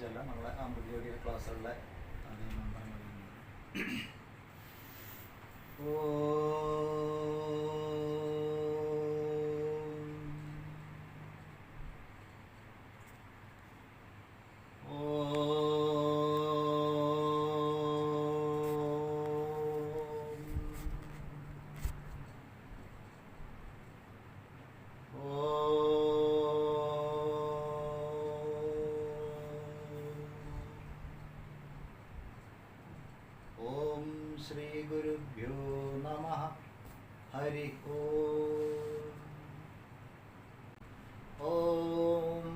ചൊല്ലാം നമ്മളെ ആംബുലിയോടിയ ക്ലാസ്സുകളിലെ അതേ മന്ത്രങ്ങളിൽ ശ്രീ ഗുരുഭ്യോ നമഃ. ഹരി ഓം.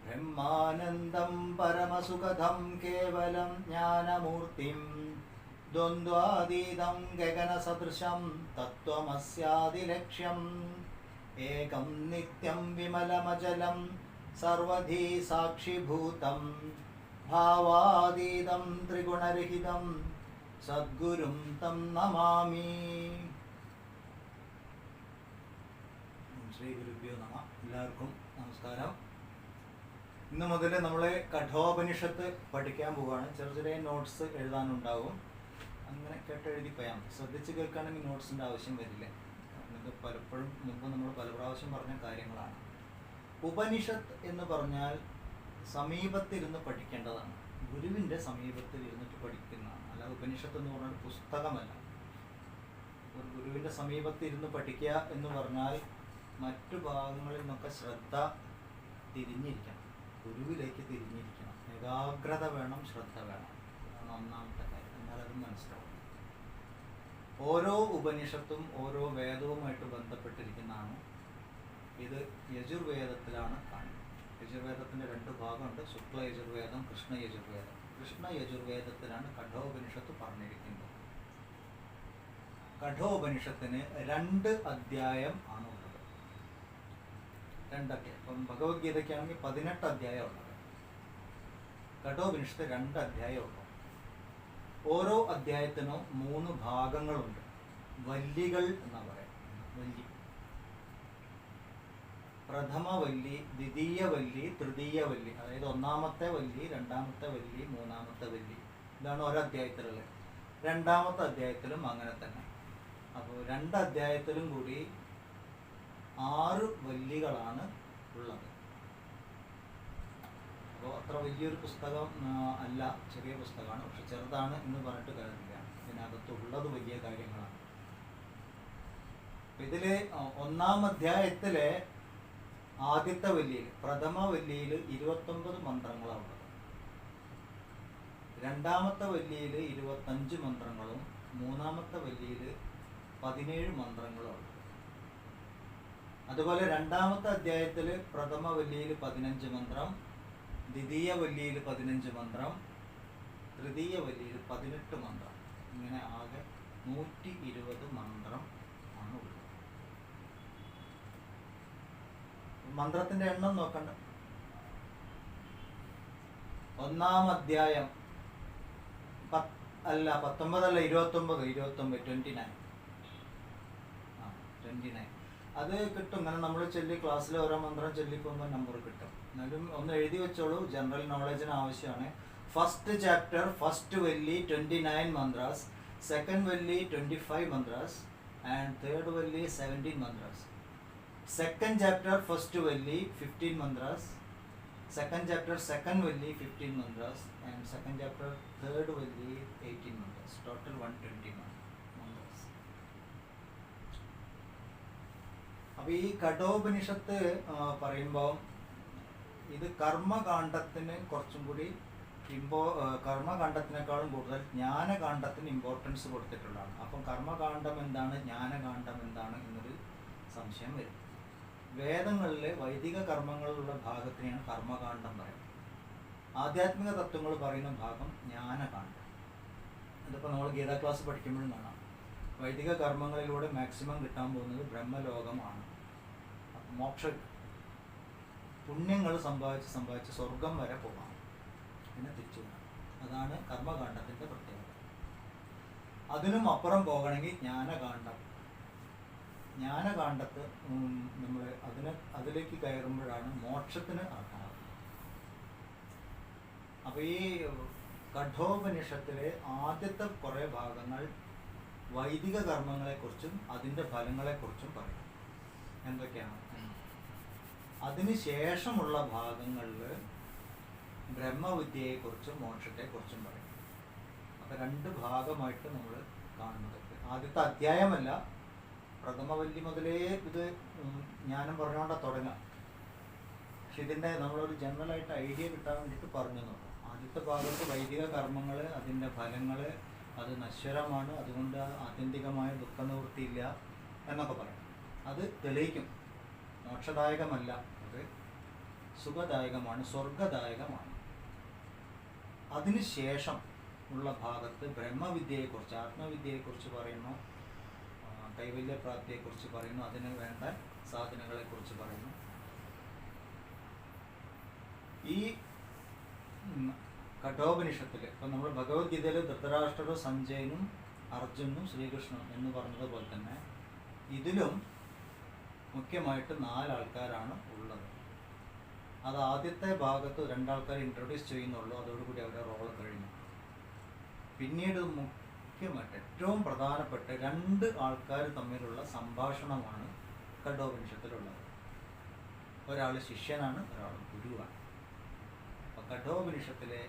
ബ്രഹ്മാനന്ദം പരമസുഖദം കേവലം ജ്ഞാനമൂർത്തിം ദ്വന്ദ്വാതീതം ഗഗനസദൃശം തത്വമസ്യാദിലക്ഷ്യം ഏകം നിത്യം വിമലമചലം സർവധി സാക്ഷിഭൂതം ഭാവാതീതം ത്രിഗുണരഹിതം സദ്ഗുരും തം നമാമി. ശ്രീ ഗുരുഭ്യോ നമഃ. എല്ലാവർക്കും നമസ്കാരം. ഇന്ന് മുതൽ നമ്മൾ കഠോപനിഷത്ത് പഠിക്കാൻ പോവുകയാണ്. ചെറിയ ചെറിയ നോട്ട്സ് എഴുതാനുണ്ടാവും. അങ്ങനെ കേട്ടെഴുതി പോയാൽ ശ്രദ്ധിച്ച് കേൾക്കുകയാണെങ്കിൽ നോട്ട്സിൻ്റെ ആവശ്യം വരില്ല. ഇത് പലപ്പോഴും മുമ്പ് നമ്മൾ പല പ്രാവശ്യം പറഞ്ഞ കാര്യങ്ങളാണ്. ഉപനിഷത്ത് എന്ന് പറഞ്ഞാൽ സമീപത്തിരുന്ന് പഠിക്കേണ്ടതാണ്. ഗുരുവിൻ്റെ സമീപത്തിൽ ഇരുന്നിട്ട് പഠിക്കുന്നതാണ്. അല്ലാതെ ഉപനിഷത്ത് എന്ന് പറഞ്ഞാൽ പുസ്തകമല്ല. ഒരു ഗുരുവിൻ്റെ സമീപത്തിരുന്ന് പഠിക്കുക എന്ന് പറഞ്ഞാൽ മറ്റു ഭാഗങ്ങളിൽ നിന്നൊക്കെ ശ്രദ്ധ തിരിഞ്ഞിരിക്കണം, ഗുരുവിലേക്ക് തിരിഞ്ഞിരിക്കണം. ഏകാഗ്രത വേണം, ശ്രദ്ധ വേണം. അതാണ് ഒന്നാമത്തെ കാര്യം. എന്നാലത് മനസ്സിലാവും. ഓരോ ഉപനിഷത്തും ഓരോ വേദവുമായിട്ട് ബന്ധപ്പെട്ടിരിക്കുന്നതാണ്. ഇത് യജുർവേദത്തിലാണ് കാണുന്നത്. യജുർവേദത്തിൻ്റെ 2 ഭാഗമുണ്ട്. ശുക്ല യജുർവേദം, കൃഷ്ണ യജുർവേദം. കൃഷ്ണ യജുർവേദത്തിലാണ് കഠോപനിഷത്ത് പറഞ്ഞിരിക്കുന്നത്. കഠോപനിഷത്തിന് 2 അധ്യായം ആണുള്ളത്. 2 അധ്യായം. ഇപ്പം ഭഗവത്ഗീതയ്ക്കാണെങ്കിൽ 18 അധ്യായം ഉള്ളത്. കഠോപനിഷത്ത് 2 അധ്യായം ഉള്ളു. ഓരോ അധ്യായത്തിനും 3 ഭാഗങ്ങളുണ്ട്. വല്ലികൾ എന്നാ പറയാം. വല്ലി, പ്രഥമ വല്ലി, ദ്വിതീയ വല്ലി, തൃതീയ വല്ലി. അതായത് 1ാമത്തെ വല്ലി, 2ാമത്തെ വല്ലി, 3ാമത്തെ വല്ലി. ഇതാണ് ഓരോ അധ്യായത്തിലുള്ളത്. 2ാമത്തെ അധ്യായത്തിലും അങ്ങനെ തന്നെ. അപ്പോൾ 2 അധ്യായത്തിലും കൂടി 6 വല്ലികളാണ് ഉള്ളത്. അപ്പോൾ അത്ര വലിയൊരു പുസ്തകം അല്ല, ചെറിയ പുസ്തകമാണ്. പക്ഷെ ചെറുതാണ് എന്ന് പറഞ്ഞിട്ട് കാര്യമില്ല. ഇതിനകത്തുള്ളത് വലിയ കാര്യങ്ങളാണ്. ഇതിൽ 1ാം അധ്യായത്തിലെ ആദ്യത്തെ വല്ലിയിൽ, പ്രഥമ വല്ലിയിൽ 29 മന്ത്രങ്ങളാണ് ഉള്ളത്. 2ാമത്തെ വല്ലിയിൽ 25 മന്ത്രങ്ങളും 3ാമത്തെ വല്ലിയിൽ 17 മന്ത്രങ്ങളും ഉണ്ട്. അതുപോലെ 2ാമത്തെ അധ്യായത്തിൽ പ്രഥമ വല്ലിയിൽ 15 മന്ത്രം, ദ്വിതീയ വല്ലിയിൽ 15 മന്ത്രം, തൃതീയ വല്ലിയിൽ 18 മന്ത്രം. ഇങ്ങനെ ആകെ 120 മന്ത്രം ആണ് ഉള്ളത്. മന്ത്രത്തിന്റെ എണ്ണം നോക്കണ്ട. 1ാം അധ്യായം 19 29. അത് കിട്ടും. ഇങ്ങനെ നമ്മൾ ചൊല്ലി ക്ലാസ്സിൽ ഓരോ മന്ത്രം ചൊല്ലിക്കുമ്പോൾ നമ്പർ കിട്ടും. എന്നാലും ഒന്ന് എഴുതി വെച്ചോളൂ, ജനറൽ നോളജിന് ആവശ്യമാണ്. ഫസ്റ്റ് ചാപ്റ്റർ, ഫസ്റ്റ് വല്ലി 29 മന്ത്രാസ്, സെക്കൻഡ് വല്ലി 25 മന്ത്രാസ് ആൻഡ് തേർഡ് വല്ലി 17 mantras. Second chapter, first valli 15 mantras. Second chapter, second valli 15 mantras. And second chapter, third valli 18 mantras. Total 120 mantras. അപ്പോൾ ഈ കഠോപനിഷത്ത് പറയുമ്പോൾ ഇത് കർമ്മകാണ്ഡത്തിന് കുറച്ചും കൂടി കർമ്മകാണ്ഡത്തിനേക്കാളും കൂടുതൽ ജ്ഞാനകാണ്ഡത്തിന് ഇമ്പോർട്ടൻസ് കൊടുത്തിട്ടുള്ളതാണ്. അപ്പം കർമ്മകാണ്ഡം എന്താണ്, ജ്ഞാനകാണ്ഡം എന്താണ് എന്നൊരു സംശയം വരും. വേദങ്ങളിലെ വൈദിക കർമ്മങ്ങളിലുള്ള ഭാഗത്തിനെയാണ് കർമ്മകാണ്ഡം പറയുന്നത്. ആധ്യാത്മിക തത്വങ്ങൾ പറയുന്ന ഭാഗം ജ്ഞാനകാണ്ഡം. അതിപ്പോൾ നമ്മൾ ഗീതാ ക്ലാസ് പഠിക്കുമ്പോഴും കാണാം. വൈദിക കർമ്മങ്ങളിലൂടെ മാക്സിമം കിട്ടാൻ പോകുന്നത് ബ്രഹ്മലോകമാണ്, മോക്ഷ. പുണ്യങ്ങൾ സമ്പാദിച്ച് സ്വർഗം വരെ പോകാം, പിന്നെ തിരിച്ചു വരാം. അതാണ് കർമ്മകാണ്ഡത്തിൻ്റെ പ്രത്യേകത. അതിനും അപ്പുറം പോകണമെങ്കിൽ ജ്ഞാനകാണ്ഡം. ജ്ഞാനകാണ്ഡത്ത് നമ്മൾ അതിലേക്ക് കയറുമ്പോഴാണ് മോക്ഷത്തിന് അർഹമാകുന്നത്. അപ്പോൾ ഈ കഠോപനിഷത്തിലെ ആദ്യത്തെ കുറേ ഭാഗങ്ങൾ വൈദിക കർമ്മങ്ങളെക്കുറിച്ചും അതിൻ്റെ ഫലങ്ങളെക്കുറിച്ചും പറയും. എന്തൊക്കെയാണ്? അതിനുശേഷമുള്ള ഭാഗങ്ങളിൽ ബ്രഹ്മവിദ്യയെക്കുറിച്ചും മോക്ഷത്തെക്കുറിച്ചും പറയും. അപ്പോൾ 2 ഭാഗമായിട്ട് നമ്മൾ കാണുന്നത്. ആദ്യത്തെ അധ്യായമല്ല, പ്രഥമവല്ലി മുതലേ ഇത് ജ്ഞാനം പറഞ്ഞുകൊണ്ടാണ് തുടങ്ങാം. പക്ഷെ ഇതിൻ്റെ നമ്മളൊരു ജനറലായിട്ട് ഐഡിയ കിട്ടാൻ വേണ്ടിയിട്ട് പറഞ്ഞു നോക്കാം. ആദ്യത്തെ ഭാഗത്ത് വൈദിക കർമ്മങ്ങൾ, അതിൻ്റെ ഫലങ്ങൾ, അത് നശ്വരമാണ്, അതുകൊണ്ട് ആത്യന്തികമായ ദുഃഖനിവൃത്തിയില്ല എന്നൊക്കെ പറയും. അത് തെളിയിക്കും. മോക്ഷദായകമല്ല, അത് സുഖദായകമാണ്, സ്വർഗദായകമാണ്. അതിനുശേഷം ഉള്ള ഭാഗത്ത് ബ്രഹ്മവിദ്യയെക്കുറിച്ച്, ആത്മവിദ്യയെക്കുറിച്ച് പറയുന്നു, കൈവല്യപ്രാപ്തിയെക്കുറിച്ച് പറയുന്നു, അതിന് വേണ്ട സാധനങ്ങളെക്കുറിച്ച് പറയുന്നു. ഈ കഠോപനിഷത്തിൽ ഇപ്പം നമ്മൾ ഭഗവത്ഗീതയിൽ ധൃതരാഷ്ട്രരും സഞ്ജയനും അർജുനും ശ്രീകൃഷ്ണനും എന്ന് പറഞ്ഞതുപോലെ തന്നെ ഇതിലും മുഖ്യമായിട്ട് 4 ആൾക്കാരാണ് ഉള്ളത്. അത് ആദ്യത്തെ ഭാഗത്ത് 2 ആൾക്കാർ ഇൻട്രൊഡ്യൂസ് ചെയ്യുന്നുള്ളൂ, അതോടുകൂടി അവരുടെ റോള് കഴിഞ്ഞു. പിന്നീട് മുഖ്യമായിട്ട് ഏറ്റവും പ്രധാനപ്പെട്ട 2 ആൾക്കാർ തമ്മിലുള്ള സംഭാഷണമാണ് കഠോപനിഷത്തിലുള്ളത്. ഒരാൾ ശിഷ്യനാണ്, ഒരാൾ ഗുരുവാണ്. അപ്പോൾ കഠോപനിഷത്തിലെ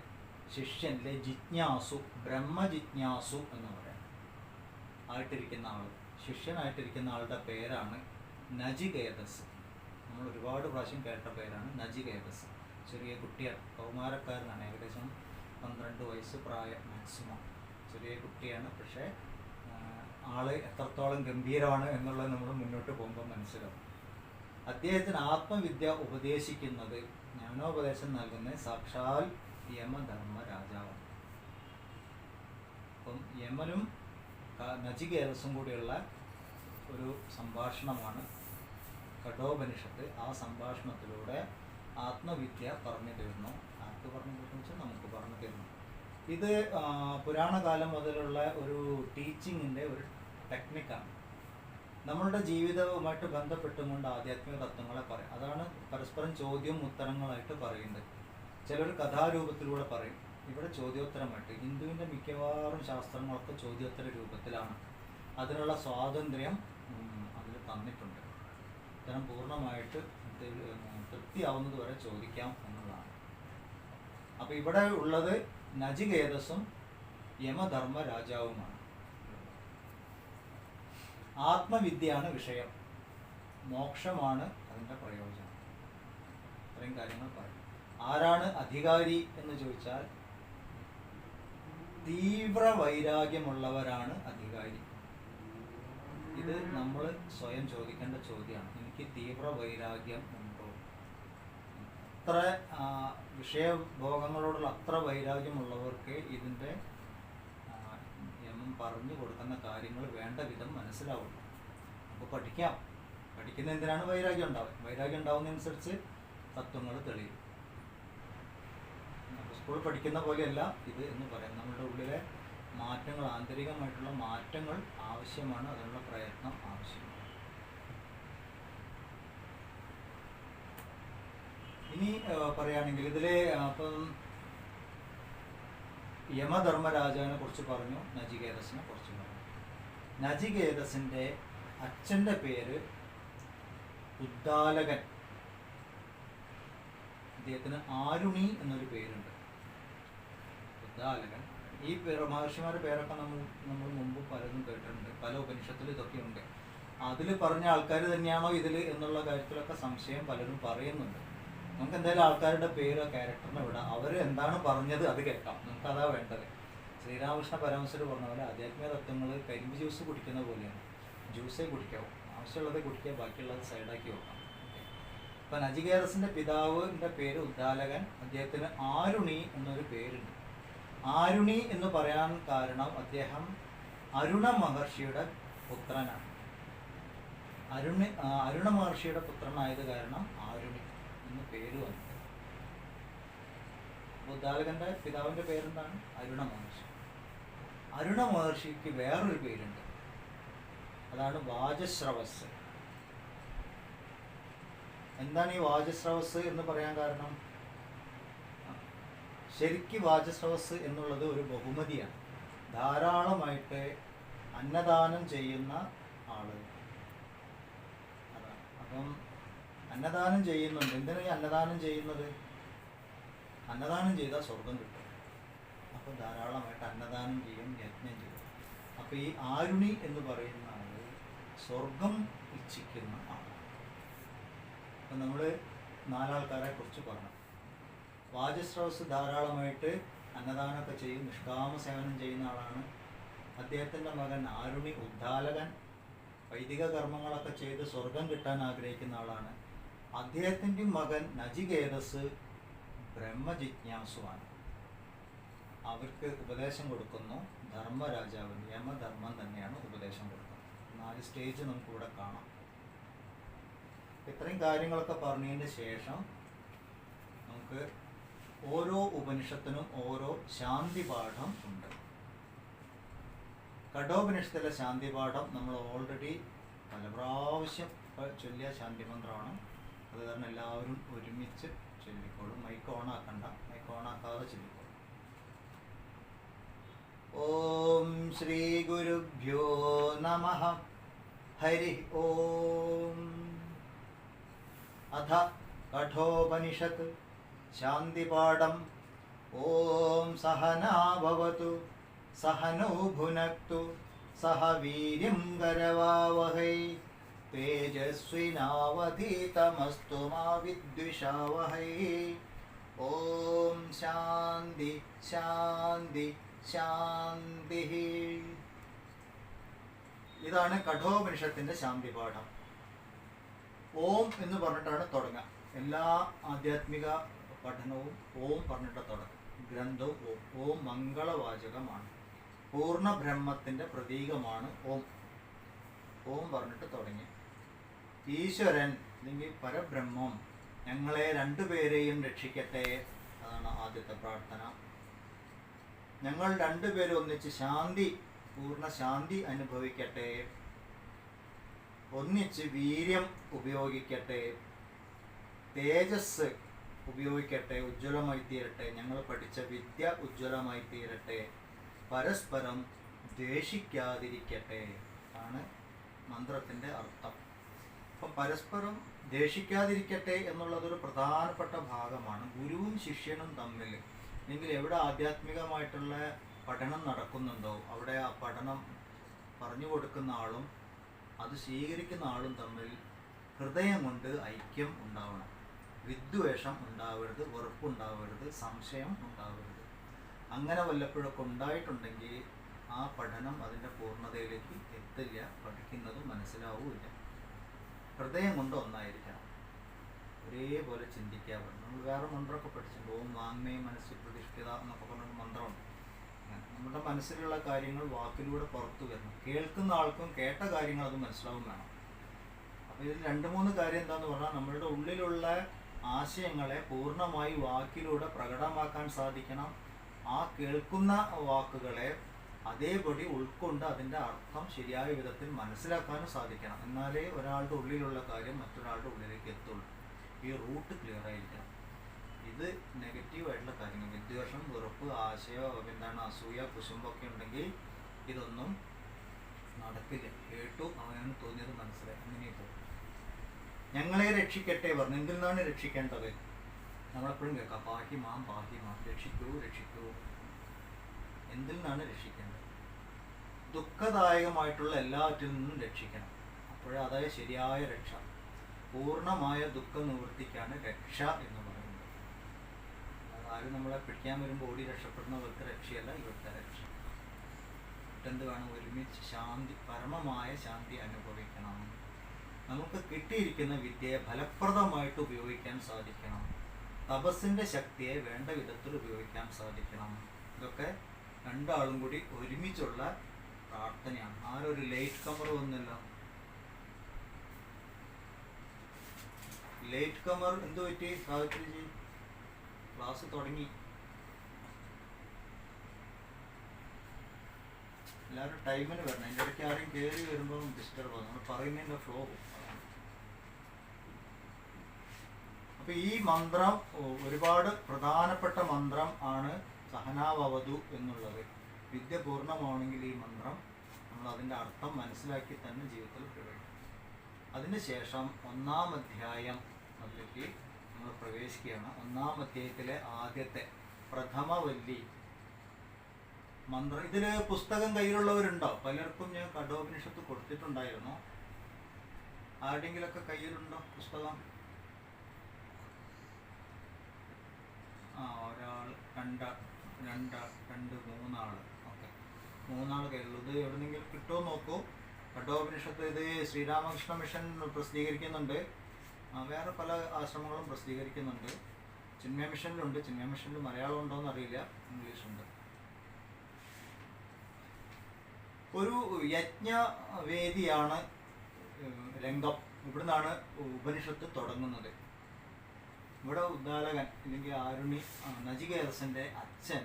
ശിഷ്യനിലെ ജിജ്ഞാസു, ബ്രഹ്മജിജ്ഞാസു എന്ന് പറയാം ആയിട്ടിരിക്കുന്ന ആൾ, ശിഷ്യനായിട്ടിരിക്കുന്ന ആളുടെ പേരാണ് നചികേതസ്. നമ്മൾ ഒരുപാട് പ്രാവശ്യം കേട്ട പേരാണ് നചികേതസ്. ചെറിയ കുട്ടിയാണ്, കൗമാരക്കാരനാണ്, ഏകദേശം 12 വയസ്സ് പ്രായം മാക്സിമം. ചെറിയ കുട്ടിയാണ്, പക്ഷേ ആള് എത്രത്തോളം ഗംഭീരമാണ് എന്നുള്ളത് നമ്മൾ മുന്നോട്ട് പോകുമ്പോൾ മനസ്സിലാവും. അദ്ദേഹത്തിന് ആത്മവിദ്യ ഉപദേശിക്കുന്നത്, ജ്ഞാനോപദേശം നൽകുന്നത് സാക്ഷാൽ യമധർമ്മ രാജാവാണ്. അപ്പം യമനും നചികേതസും കൂടിയുള്ള ഒരു സംഭാഷണമാണ് കഠോപനിഷത്ത്. ആ സംഭാഷണത്തിലൂടെ ആത്മവിദ്യ പറഞ്ഞു തരുന്നു. ആർക്ക് പറഞ്ഞു തരുന്നു വെച്ചാൽ നമുക്ക് പറഞ്ഞു തരുന്നു. ഇത് പുരാണകാലം മുതലുള്ള ഒരു ടീച്ചിങ്ങിൻ്റെ ഒരു ടെക്നിക്കാണ്. നമ്മളുടെ ജീവിതവുമായിട്ട് ബന്ധപ്പെട്ടുകൊണ്ട് ആധ്യാത്മിക തത്വങ്ങളെ പറയും. അതാണ് പരസ്പരം ചോദ്യവും ഉത്തരങ്ങളായിട്ട് പറയുന്നത്. ചിലർ കഥാരൂപത്തിലൂടെ പറയും, ഇവിടെ ചോദ്യോത്തരമായിട്ട്. ഹിന്ദുവിൻ്റെ മിക്കവാറും ശാസ്ത്രങ്ങളൊക്കെ ചോദ്യോത്തര രൂപത്തിലാണ്. അതിനുള്ള സ്വാതന്ത്ര്യം അതിൽ തന്നിട്ടുണ്ട്. ഇത്തരം പൂർണ്ണമായിട്ട് തൃപ്തിയാവുന്നത് വരെ ചോദിക്കാം എന്നുള്ളതാണ്. അപ്പോൾ ഇവിടെ ഉള്ളത് നചികേതസും യമധർമ്മ രാജാവുമാണ്. ആത്മവിദ്യയാണ് വിഷയം, മോക്ഷമാണ് അതിൻ്റെ പ്രയോജനം. ഇത്രയും കാര്യങ്ങൾ പറയും. ആരാണ് അധികാരി എന്ന് ചോദിച്ചാൽ തീവ്ര വൈരാഗ്യമുള്ളവരാണ് അധികാരി. ഇത് നമ്മൾ സ്വയം ചോദിക്കേണ്ട ചോദ്യമാണ്. എനിക്ക് തീവ്ര വൈരാഗ്യം ഉണ്ടോ? അത്ര വിഷയഭോഗങ്ങളോടുള്ള അത്ര വൈരാഗ്യമുള്ളവർക്ക് ഇതിൻ്റെ യമം പറഞ്ഞു കൊടുക്കുന്ന കാര്യങ്ങൾ വേണ്ട വിധം മനസ്സിലാവുള്ളൂ. അപ്പോൾ പഠിക്കാം. പഠിക്കുന്ന എന്തിനാണ്? വൈരാഗ്യം ഉണ്ടാവും. വൈരാഗ്യം ഉണ്ടാവുന്നതനുസരിച്ച് തത്വങ്ങൾ തെളിയും. സ്കൂൾ പഠിക്കുന്ന പോലെയല്ല ഇത് എന്ന് പറയാം. നമ്മുടെ ഉള്ളിലെ മാറ്റങ്ങൾ, ആന്തരികമായിട്ടുള്ള മാറ്റങ്ങൾ ആവശ്യമാണ്. അതിനുള്ള പ്രയത്നം ആവശ്യമാണ്. ഇനി പറയുകയാണെങ്കിൽ ഇതിലെ അപ്പം യമധർമ്മരാജാവിനെ കുറിച്ച് പറഞ്ഞു, നചികേതസിനെ കുറിച്ച് പറഞ്ഞു. നചികേതസിൻ്റെ അച്ഛൻ്റെ പേര് ഉദ്ദാലകൻ. അദ്ദേഹത്തിന് ആരുണി എന്നൊരു പേരുണ്ട്, ഉദ്ദാലകൻ. ഈ മഹർഷിമാരുടെ പേരൊക്കെ നമ്മൾ മുമ്പ് പലതും കേട്ടിട്ടുണ്ട്. പല ഉപനിഷത്തിൽ ഇതൊക്കെ ഉണ്ട്. അതിൽ പറഞ്ഞ ആൾക്കാർ തന്നെയാണോ ഇതിൽ എന്നുള്ള കാര്യത്തിലൊക്കെ സംശയം പലരും പറയുന്നുണ്ട്. നമുക്ക് എന്തായാലും ആൾക്കാരുടെ പേരോ ക്യാരക്ടറിനെ വിടാം. അവർ എന്താണ് പറഞ്ഞത് അത് കേൾക്കാം. നമുക്കതാ വേണ്ടത്. ശ്രീരാമകൃഷ്ണ പരമഹംസർ പറഞ്ഞ പോലെ ആധ്യാത്മിക തത്വങ്ങൾ കരിമ്പ് ജ്യൂസ് കുടിക്കുന്ന പോലെയാണ്. ജ്യൂസേ കുടിക്കാവും, ആവശ്യമുള്ളത് കുടിക്കുക, ബാക്കിയുള്ളത് സൈഡാക്കി വെക്കാം. ഇപ്പം നചികേതസിൻ്റെ പിതാവിൻ്റെ പേര് ഉദ്ദാലകൻ. അദ്ദേഹത്തിന് ആരുണി എന്നൊരു പേരുണ്ട്. ആരുണി എന്ന് പറയാൻ കാരണം അദ്ദേഹം അരുണ മഹർഷിയുടെ പുത്രനാണ്. അരുണ മഹർഷിയുടെ പുത്രനായത് കാരണം ആരുണി എന്ന് പേര് വന്നു. ഉദ്ദാലകൻ്റെ പിതാവിൻ്റെ പേരെന്താണ്? അരുണ മഹർഷി. അരുണ മഹർഷിക്ക് വേറൊരു പേരുണ്ട്, അതാണ് വാജശ്രവസ്. എന്താണ് ഈ വാജശ്രവസ് എന്ന് പറയാൻ കാരണം? ശരിക്ക് വാചസ്രവസ് എന്നുള്ളത് ഒരു ബഹുമതിയാണ്. ധാരാളമായിട്ട് അന്നദാനം ചെയ്യുന്ന ആള് അതാണ്. അപ്പം അന്നദാനം ചെയ്യുന്നുണ്ട്. എന്തിനാണ് ഈ അന്നദാനം ചെയ്യുന്നത്? അന്നദാനം ചെയ്താൽ സ്വർഗം കിട്ടും. അപ്പോൾ ധാരാളമായിട്ട് അന്നദാനം ചെയ്യും, യജ്ഞം ചെയ്യും. അപ്പോൾ ഈ ആരുണി എന്ന് പറയുന്ന ആള് സ്വർഗം ഇച്ഛിക്കുന്ന ആളാണ്. അപ്പം നമ്മൾ 4 ആൾക്കാരെ കുറിച്ച് പറഞ്ഞു. വാചസ്രവസ് ധാരാളമായിട്ട് അന്നദാനമൊക്കെ ചെയ്യും, നിഷ്കാമ സേവനം ചെയ്യുന്ന ആളാണ്. അദ്ദേഹത്തിൻ്റെ മകൻ ആരുണി ഉദ്ദാലകൻ, വൈദിക കർമ്മങ്ങളൊക്കെ ചെയ്ത് സ്വർഗം കിട്ടാൻ ആഗ്രഹിക്കുന്ന ആളാണ്. അദ്ദേഹത്തിൻ്റെ മകൻ നചികേതസ് ബ്രഹ്മജിജ്ഞാസുവാണ്. അവർക്ക് ഉപദേശം കൊടുക്കുന്നു ധർമ്മരാജാവ്. യമധർമ്മം തന്നെയാണ് ഉപദേശം കൊടുക്കുന്നത്. 4 സ്റ്റേജ് നമുക്കിവിടെ കാണാം. ഇത്രയും കാര്യങ്ങളൊക്കെ പറഞ്ഞതിന് ശേഷം നമുക്ക് ഓരോ ഉപനിഷത്തിനും ഓരോ ശാന്തി പാഠം ഉണ്ട്. കഠോപനിഷത്തിലെ ശാന്തി പാഠം നമ്മൾ ഓൾറെഡി പല പ്രാവശ്യം ചൊല്ലിയ ശാന്തി മന്ത്രമാണ്. അത് കാരണം എല്ലാവരും ഒരുമിച്ച് ചൊല്ലിക്കോളും. മൈക്ക് ഓണാക്കണ്ട, മൈക്ക് ഓണാക്കാതെ ചൊല്ലിക്കോളും. ഓം ശ്രീ ഗുരുഭ്യോ നമഃ. ഹരി ഓം. അഥ കഠോപനിഷത്ത് ശാന്തിപാഠം. ഓം സഹനാ ഭവതു സഹനോ ഭുനക്തു സഹ വീര്യം കരവാവഹൈ തേജസ്വിനാവധീതമസ്തു മാ വിദ്വിഷാവഹൈ. ഓം ശാന്തി ശാന്തി ശാന്തി. ഇതാണ് കഠോപനിഷത്തിന്റെ ശാന്തിപാഠം. ഓം എന്ന് പറഞ്ഞിട്ടാണ് തുടങ്ങുക. എല്ലാ ആധ്യാത്മിക പഠനവും ഓം പറഞ്ഞിട്ട് തുടങ്ങും. ഗ്രന്ഥവും ഓം. ഓം മംഗളവാചകമാണ്. പൂർണ്ണ ബ്രഹ്മത്തിൻ്റെ പ്രതീകമാണ് ഓം. ഓം പറഞ്ഞിട്ട് തുടങ്ങി. ഈശ്വരൻ അല്ലെങ്കിൽ പരബ്രഹ്മം ഞങ്ങളെ 2 പേരെയും രക്ഷിക്കട്ടെ. അതാണ് ആദ്യത്തെ പ്രാർത്ഥന. ഞങ്ങൾ 2 പേരും ഒന്നിച്ച് ശാന്തി, പൂർണ്ണ ശാന്തി അനുഭവിക്കട്ടെ. ഒന്നിച്ച് വീര്യം ഉപയോഗിക്കട്ടെ, തേജസ് ഉപയോഗിക്കട്ടെ, ഉജ്ജ്വലമായി തീരട്ടെ. ഞങ്ങൾ പഠിച്ച വിദ്യ ഉജ്ജ്വലമായി തീരട്ടെ. പരസ്പരം ദ്വേഷിക്കാതിരിക്കട്ടെ ആണ് മന്ത്രത്തിൻ്റെ അർത്ഥം. അപ്പം പരസ്പരം ദ്വേഷിക്കാതിരിക്കട്ടെ എന്നുള്ളതൊരു പ്രധാനപ്പെട്ട ഭാഗമാണ്. ഗുരുവും ശിഷ്യനും തമ്മിൽ, അല്ലെങ്കിൽ എവിടെ ആധ്യാത്മികമായിട്ടുള്ള പഠനം നടക്കുന്നുണ്ടോ അവിടെ ആ പഠനം പറഞ്ഞു കൊടുക്കുന്ന ആളും അത് സ്വീകരിക്കുന്ന ആളും തമ്മിൽ ഹൃദയം കൊണ്ട് ഐക്യം ഉണ്ടാവണം. വിദ്വേഷം ഉണ്ടാവരുത്, വെറുപ്പുണ്ടാവരുത്, സംശയം ഉണ്ടാവരുത്. അങ്ങനെ വല്ലപ്പോഴൊക്കെ ഉണ്ടായിട്ടുണ്ടെങ്കിൽ ആ പഠനം അതിൻ്റെ പൂർണ്ണതയിലേക്ക് എത്തില്ല, പഠിക്കുന്നതും മനസ്സിലാവില്ല. ഹൃദയം കൊണ്ട് ഒന്നായിരിക്കണം, ഒരേപോലെ ചിന്തിക്കാൻ പറ്റും. നമ്മൾ വേറെ മന്ത്രമൊക്കെ പഠിച്ചിട്ടുണ്ട്. ഓം വാങ്മേ മനസ്സിൽ പ്രതിഷ്ഠിത എന്നൊക്കെ പറഞ്ഞൊരു മന്ത്രമുണ്ട്. നമ്മുടെ മനസ്സിലുള്ള കാര്യങ്ങൾ വാക്കിലൂടെ പുറത്തു വരണം. കേൾക്കുന്ന ആൾക്കും കേട്ട കാര്യങ്ങൾ അത് മനസ്സിലാവും വേണം. അപ്പോൾ ഇതിൽ 2-3 കാര്യം എന്താണെന്ന് പറഞ്ഞാൽ, നമ്മളുടെ ഉള്ളിലുള്ള ആശയങ്ങളെ പൂർണ്ണമായി വാക്കിലൂടെ പ്രകടമാക്കാൻ സാധിക്കണം. ആ കേൾക്കുന്ന വാക്കുകളെ അതേപടി ഉൾക്കൊണ്ട് അതിൻ്റെ അർത്ഥം ശരിയായ വിധത്തിൽ മനസ്സിലാക്കാനും സാധിക്കണം. എന്നാലേ ഒരാളുടെ ഉള്ളിലുള്ള കാര്യം മറ്റൊരാളുടെ ഉള്ളിലേക്ക് എത്തുള്ളൂ. ഈ റൂട്ട് ക്ലിയർ ആയിരിക്കണം. ഇത് നെഗറ്റീവായിട്ടുള്ള കാര്യങ്ങൾ, വിദ്വേഷം, വെറുപ്പ്, ആശയം, അസൂയ, കുശുമ്പൊക്കെ ഉണ്ടെങ്കിൽ ഇതൊന്നും നടക്കില്ല. കേട്ടു, അവനാണ് തോന്നിയത് മനസ്സിലായി, അങ്ങനെ പോകും. ഞങ്ങളെ രക്ഷിക്കട്ടെ പറഞ്ഞു. എന്തിൽ നിന്നാണ് രക്ഷിക്കേണ്ടത്? നമ്മളെപ്പോഴും കേൾക്കാം, പാഹി മാം പാഹി മാം, രക്ഷിക്കൂ രക്ഷിക്കൂ. എന്തിൽ നിന്നാണ് രക്ഷിക്കേണ്ടത്? ദുഃഖദായകമായിട്ടുള്ള എല്ലാറ്റിൽ നിന്നും രക്ഷിക്കണം. അപ്പോഴേ അതായത് ശരിയായ രക്ഷ. പൂർണ്ണമായ ദുഃഖ നിവൃത്തിക്കാണ് രക്ഷ എന്ന് പറയുന്നത്. ആരും നമ്മളെ പിടിക്കാൻ വരുമ്പോൾ ഓടി രക്ഷപ്പെടുന്നവർക്ക് രക്ഷയല്ല, ഇവിടുത്തെ രക്ഷ. എന്ത് വേണം? ഒരുമിച്ച് ശാന്തി, പരമമായ ശാന്തി അനുഭവിക്കണം. നമുക്ക് കിട്ടിയിരിക്കുന്ന വിദ്യയെ ഫലപ്രദമായിട്ട് ഉപയോഗിക്കാൻ സാധിക്കണം. തപസ്സിൻ്റെ ശക്തിയെ വേണ്ട വിധത്തിൽ ഉപയോഗിക്കാൻ സാധിക്കണം. ഇതൊക്കെ 2 ആളും കൂടി ഒരുമിച്ചുള്ള പ്രാർത്ഥനയാണ്. ആരൊരു ലേറ്റ് കമർ വന്നില്ല. ലേറ്റ് കമർ എന്ത് പറ്റി സാവിത്രിജി? ക്ലാസ് തുടങ്ങി. എല്ലാവരും ടൈമിന് വരണം. അതിൻ്റെ ഇടയ്ക്ക് ആരും കയറി വരുമ്പോൾ ഡിസ്റ്റർബ് ആകും. നമ്മൾ പറയുന്നതിൻ്റെ ഫ്ലോ. അപ്പോൾ ഈ മന്ത്രം ഒരുപാട് പ്രധാനപ്പെട്ട മന്ത്രം ആണ് സഹനാവവതു എന്നുള്ളത്. വിദ്യ പൂർണ്ണമാണെങ്കിൽ ഈ മന്ത്രം നമ്മൾ അതിൻ്റെ അർത്ഥം മനസ്സിലാക്കി തന്നെ ജീവിതത്തിൽ പ്രയോഗിക്കും. അതിന് ശേഷം 1-ാം അധ്യായം അതിലേക്ക് നമ്മൾ പ്രവേശിക്കുകയാണ്. 1-ാം അധ്യായത്തിലെ ആദ്യത്തെ പ്രഥമവല്ലി മന്ത്രം. ഇതിൽ പുസ്തകം കയ്യിലുള്ളവരുണ്ടോ? പലർക്കും ഞാൻ കഠോപനിഷത്ത് കൊടുത്തിട്ടുണ്ടായിരുന്നു. ആരുടെങ്കിലൊക്കെ കയ്യിലുണ്ടോ പുസ്തകം? ഒരാൾ, രണ്ട് മൂന്നാൾ. ഓക്കെ, 3 ആൾ കയ്യിലുള്ളത്. എവിടെന്നെങ്കിലും കിട്ടുമോ നോക്കൂ. കഠോപനിഷത്ത് ഇത് ശ്രീരാമകൃഷ്ണ മിഷൻ പ്രസിദ്ധീകരിക്കുന്നുണ്ട്. വേറെ പല ആശ്രമങ്ങളും പ്രസിദ്ധീകരിക്കുന്നുണ്ട്. ചിന്മയ മിഷനിലുണ്ട്. ചിന്മയ മിഷനിൽ മലയാളം ഉണ്ടോയെന്ന് അറിയില്ല, ഇംഗ്ലീഷുണ്ട്. ഒരു യജ്ഞവേദിയാണ് രംഗം. ഇവിടുന്നാണ് ഉപനിഷത്ത് തുടങ്ങുന്നത്. ഇവിടെ ഉദ്ദാലകൻ അല്ലെങ്കിൽ ആരുണി നചികേതസിൻ്റെ അച്ഛൻ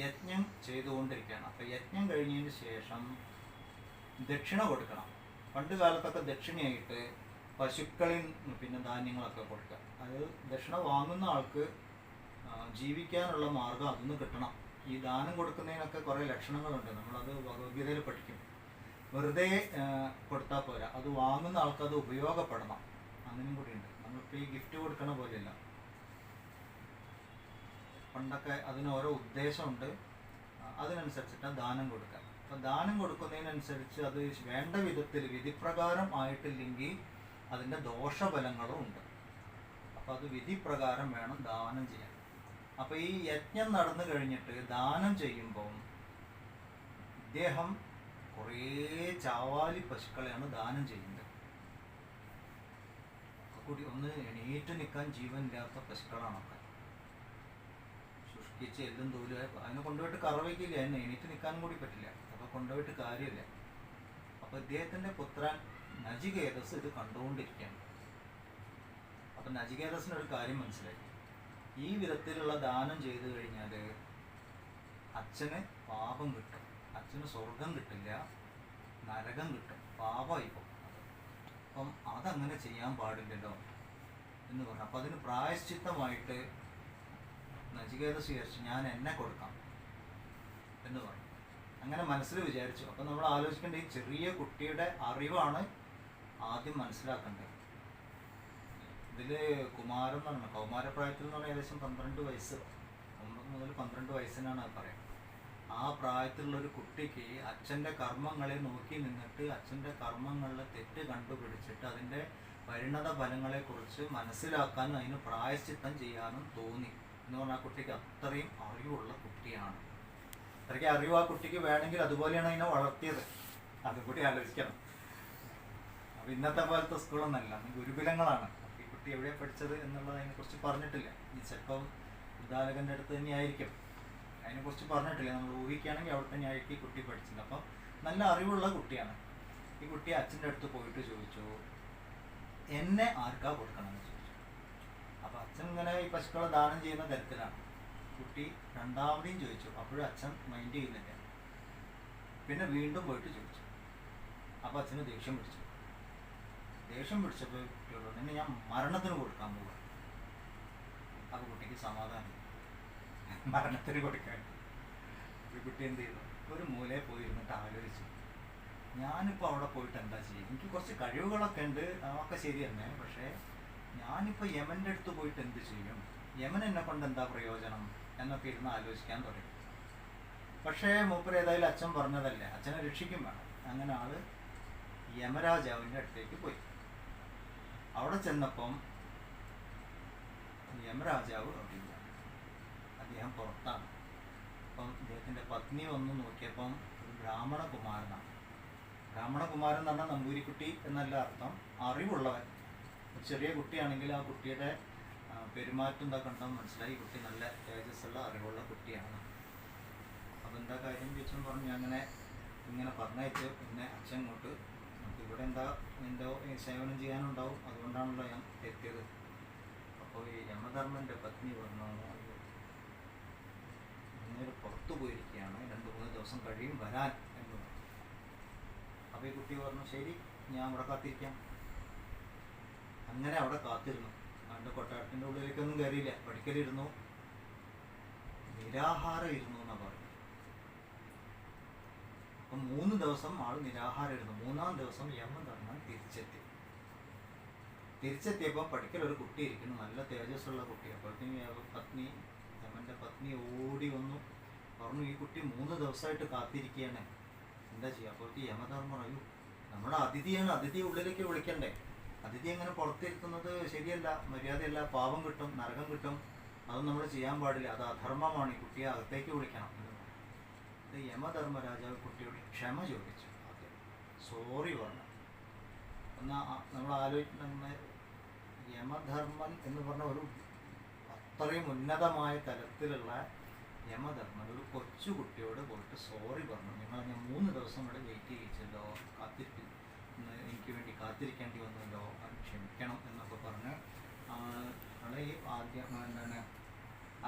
യജ്ഞം ചെയ്തുകൊണ്ടിരിക്കുകയാണ്. അപ്പോൾ യജ്ഞം കഴിഞ്ഞതിന് ശേഷം ദക്ഷിണ കൊടുക്കണം. പണ്ട് കാലത്തൊക്കെ ദക്ഷിണയായിട്ട് പശുക്കളിൽ പിന്നെ ധാന്യങ്ങളൊക്കെ കൊടുക്കുക. അത് ദക്ഷിണ വാങ്ങുന്ന ആൾക്ക് ജീവിക്കാനുള്ള മാർഗം അതിൽ നിന്ന് കിട്ടണം. ഈ ദാനം കൊടുക്കുന്നതിനൊക്കെ കുറേ ലക്ഷണങ്ങളുണ്ട്. നമ്മളത് ഭഗവത്ഗീതയിൽ പഠിക്കും. വെറുതെ കൊടുത്താൽ പോരാ, അത് വാങ്ങുന്ന ആൾക്ക് അത് ഉപയോഗപ്പെടണം. അങ്ങനെയും കൂടിയുണ്ട്. നമ്മളിപ്പോൾ ഈ ഗിഫ്റ്റ് കൊടുക്കണ പോലെയല്ല. പണ്ടൊക്കെ അതിന് ഓരോ ഉദ്ദേശമുണ്ട്. അതിനനുസരിച്ചിട്ടാണ് ദാനം കൊടുക്കുക. അപ്പോൾ ദാനം കൊടുക്കുന്നതിനനുസരിച്ച് അത് വേണ്ട വിധത്തിൽ വിധിപ്രകാരം ആയിട്ടില്ലെങ്കിൽ അതിൻ്റെ ദോഷഫലങ്ങളും ഉണ്ട്. അപ്പോൾ അത് വിധിപ്രകാരം വേണം ദാനം ചെയ്യാൻ. അപ്പോൾ ഈ യജ്ഞം നടന്നു കഴിഞ്ഞിട്ട് ദാനം ചെയ്യുമ്പോൾ ഇദ്ദേഹം കുറേ ചാവാലി പശുക്കളെയാണ് ദാനം ചെയ്യുന്നത്. കൂടി ഒന്ന് എണീറ്റ് നിൽക്കാൻ ജീവനില്ലാത്ത പശുക്കളാണൊക്കെ. ശുഷ്കിച്ച് എല്ലും തോലുക. അതിനെ കൊണ്ടുപോയിട്ട് കറവയ്ക്കില്ല. അതിന് എണീറ്റ് നിൽക്കാനും കൂടി പറ്റില്ല. അപ്പോൾ കൊണ്ടുപോയിട്ട് കാര്യമില്ല. അപ്പോൾ ഇദ്ദേഹത്തിൻ്റെ പുത്രൻ നചികേതസ് ഇത് കണ്ടുകൊണ്ടിരിക്കുകയാണ്. അപ്പം നചികേതസിനൊരു കാര്യം മനസ്സിലായി. ഈ വിധത്തിലുള്ള ദാനം ചെയ്തു കഴിഞ്ഞാൽ അച്ഛന് പാപം കിട്ടും. അച്ഛന് സ്വർഗം കിട്ടില്ല, നരകം കിട്ടും, പാപമായി പോകും. അപ്പം അതങ്ങനെ ചെയ്യാൻ പാടില്ലല്ലോ എന്ന് പറഞ്ഞു. അപ്പം അതിന് പ്രായശ്ചിത്തമായിട്ട് നചികേതസ് വിചാരിച്ചു, ഞാൻ എന്നെ കൊടുക്കാം എന്ന് പറഞ്ഞു. അങ്ങനെ മനസ്സിൽ വിചാരിച്ചു. അപ്പം നമ്മൾ ആലോചിക്കേണ്ട ഈ ചെറിയ കുട്ടിയുടെ അറിവാണ് ആദ്യം മനസ്സിലാക്കേണ്ടത്. ഇതിൽ കുമാരൻ എന്ന് പറഞ്ഞാൽ കൗമാരപ്രായത്തിൽ എന്ന് പറഞ്ഞാൽ ഏകദേശം 12 വയസ്സ്, 9 മുതൽ 12 വയസ്സിനാണ് അത് പറയാം. ആ പ്രായത്തിലുള്ളൊരു കുട്ടിക്ക് അച്ഛൻ്റെ കർമ്മങ്ങളെ നോക്കി നിന്നിട്ട് അച്ഛൻ്റെ കർമ്മങ്ങളിലെ തെറ്റ് കണ്ടുപിടിച്ചിട്ട് അതിൻ്റെ പരിണത ഫലങ്ങളെക്കുറിച്ച് മനസ്സിലാക്കാനും അതിന് പ്രായശ്ചിത്തം ചെയ്യാനും തോന്നി എന്ന് പറഞ്ഞാൽ ആ കുട്ടിക്ക് അത്രയും അറിവുള്ള കുട്ടിയാണ്. അത്രയ്ക്ക് അറിവ് ആ കുട്ടിക്ക് വേണമെങ്കിൽ അതുപോലെയാണ് അതിനെ വളർത്തിയത്. അതും കൂടി ആലോചിക്കണം. അപ്പോൾ ഇന്നത്തെ പോലത്തെ സ്കൂളൊന്നല്ല, ഗുരുകുലങ്ങളാണ്. ഈ കുട്ടി എവിടെയാണ് പഠിച്ചത് എന്നുള്ളത് അതിനെക്കുറിച്ച് പറഞ്ഞിട്ടില്ല. ഈ ചിലപ്പം ഉദ്ദാലകൻ്റെ അടുത്ത് തന്നെയായിരിക്കും. അതിനെക്കുറിച്ച് പറഞ്ഞിട്ടില്ല. നമ്മൾ ഊഹിക്കുകയാണെങ്കിൽ അവിടെ തന്നെയായിരിക്കും ഈ കുട്ടി പഠിച്ചത്. അപ്പം നല്ല അറിവുള്ള കുട്ടിയാണ്. ഈ കുട്ടി അച്ഛൻ്റെ അടുത്ത് പോയിട്ട് ചോദിച്ചു, എന്നെ ആർക്കാ കൊടുക്കണമെന്ന് ചോദിച്ചു. അപ്പോൾ അച്ഛൻ ഇങ്ങനെ ഈ പശുക്കളെ ദാനം ചെയ്യുന്ന തരത്തിലാണ്. കുട്ടി രണ്ടാമതെയും ചോദിച്ചു. അപ്പോഴും അച്ഛൻ മൈൻഡ് ചെയ്യുന്നില്ല. പിന്നെ വീണ്ടും പോയിട്ട് ചോദിച്ചു. അപ്പോൾ അച്ഛന് ദേഷ്യം പിടിച്ചു. ദേഷ്യം പിടിച്ചപ്പോൾ കുട്ടിയോട് നിന്നെ ഞാൻ മരണത്തിന് കൊടുക്കാൻ പോവുക. അപ്പോൾ കുട്ടിക്ക് സമാധാനം, മരണത്തിന് കൊടുക്കാൻ. ഒരു കുട്ടി എന്ത് ചെയ്തു? ഒരു മൂലയിൽ പോയിരുന്നിട്ട് ആലോചിച്ചു, ഞാനിപ്പോൾ അവിടെ പോയിട്ട് എന്താ ചെയ്യും? എനിക്ക് കുറച്ച് കഴിവുകളൊക്കെ ഉണ്ട്, അതൊക്കെ ശരി തന്നെ. പക്ഷേ ഞാനിപ്പോൾ യമൻ്റെ അടുത്ത് പോയിട്ട് എന്ത് ചെയ്യും? യമൻ എന്നെ കൊണ്ട് എന്താ പ്രയോജനം എന്നൊക്കെ ഇരുന്ന് ആലോചിക്കാൻ തുടങ്ങി. പക്ഷേ മൂപ്പര് ഏതായാലും അച്ഛൻ പറഞ്ഞതല്ലേ, അച്ഛനെ രക്ഷിക്കും വേണം. അങ്ങനെ ആള് യമരാജാവിൻ്റെ അടുത്തേക്ക് പോയി. അവിടെ ചെന്നപ്പം യമരാജാവ് അറിയില്ല, അദ്ദേഹം പുറത്താണ്. അപ്പം അദ്ദേഹത്തിൻ്റെ പത്നി വന്ന് നോക്കിയപ്പം ഒരു ബ്രാഹ്മണകുമാരനാണ്. ബ്രാഹ്മണകുമാരൻ എന്ന് പറഞ്ഞാൽ നമ്പൂരിക്കുട്ടി എന്നല്ല അർത്ഥം, അറിവുള്ളവൻ. ഒരു ചെറിയ കുട്ടിയാണെങ്കിൽ ആ കുട്ടിയുടെ പെരുമാറ്റം എന്താ കണ്ടാൽ മനസ്സിലായി ഈ കുട്ടി നല്ല തേജസ്സുള്ള അറിവുള്ള കുട്ടിയാണ്. അപ്പോൾ എന്താ കാര്യം ചോദിച്ചാൽ പറഞ്ഞു, അങ്ങനെ ഇങ്ങനെ പറഞ്ഞയച്ച് പിന്നെ അച്ഛൻ ഇങ്ങോട്ട് നമുക്ക് ഇവിടെ എന്തോ സേവനം ചെയ്യാനുണ്ടാവും, അതുകൊണ്ടാണല്ലോ ഞാൻ എത്തിയത്. അപ്പോൾ ഈ യമധർമ്മൻ്റെ പത്നി പറഞ്ഞു, അങ്ങേര് പുറത്തു പോയിരിക്കുകയാണ്, 2-3 ദിവസം കഴിയും വരാൻ എന്ന് പറഞ്ഞു. അപ്പോൾ ഈ കുട്ടി പറഞ്ഞു, ശരി ഞാൻ അവിടെ കാത്തിരിക്കാം. അങ്ങനെ അവിടെ കാത്തിരുന്നു. അതുകൊണ്ട് കൊട്ടാരത്തിൻ്റെ ഉള്ളിലേക്കൊന്നും കയറിയില്ല, പഠിക്കലിരുന്നു, നിരാഹാരം ഇരുന്നു എന്നാ പറയും. അപ്പം 3 ദിവസം ആൾ നിരാഹാരം ഇരുന്നു. 3-ാം ദിവസം യമധർമ്മൻ തിരിച്ചെത്തിയപ്പോൾ പഠിക്കൽ ഒരു കുട്ടി ഇരിക്കുന്നു, നല്ല തേജസ്സുള്ള കുട്ടി. അപ്പോഴത്തേക്കും യമൻ്റെ പത്നി ഓടി വന്നു, പറഞ്ഞു ഈ കുട്ടി 3 ദിവസമായിട്ട് കാത്തിരിക്കുകയാണ്, എന്താ ചെയ്യുക? അപ്പോഴത്തേക്ക് യമധർമ്മൻ പറയൂ, നമ്മുടെ അതിഥിയാണ്, അതിഥി ഉള്ളിലേക്ക് വിളിക്കണ്ടേ, അതിഥി അങ്ങനെ പുറത്തിരുത്തുന്നത് ശരിയല്ല, മര്യാദയല്ല, പാപം കിട്ടും, നരകം കിട്ടും, അതൊന്നും നമ്മൾ ചെയ്യാൻ പാടില്ല, അത് അധർമ്മമാണ്, ഈ കുട്ടിയെ അകത്തേക്ക് വിളിക്കണം. യമധർമ്മരാജാവ് കുട്ടിയോട് ക്ഷമ ചോദിച്ചു, ആദ്യം സോറി പറഞ്ഞു. എന്നാൽ നമ്മൾ ആലോചിക്കുന്ന യമധർമ്മൻ എന്ന് പറഞ്ഞ ഒരു അത്രയും ഉന്നതമായ തലത്തിലുള്ള യമധർമ്മൻ ഒരു കൊച്ചു കുട്ടിയോട് പോയിട്ട് സോറി പറഞ്ഞു, ഞാൻ 3 ദിവസം ഇവിടെ വെയിറ്റ് ചെയ്യിച്ചല്ലോ, എനിക്ക് വേണ്ടി കാത്തിരിക്കേണ്ടി വന്നല്ലോ, അത് ക്ഷമിക്കണം എന്നൊക്കെ പറഞ്ഞ് നമ്മളെ ഈ ആദ്യം എന്താണ്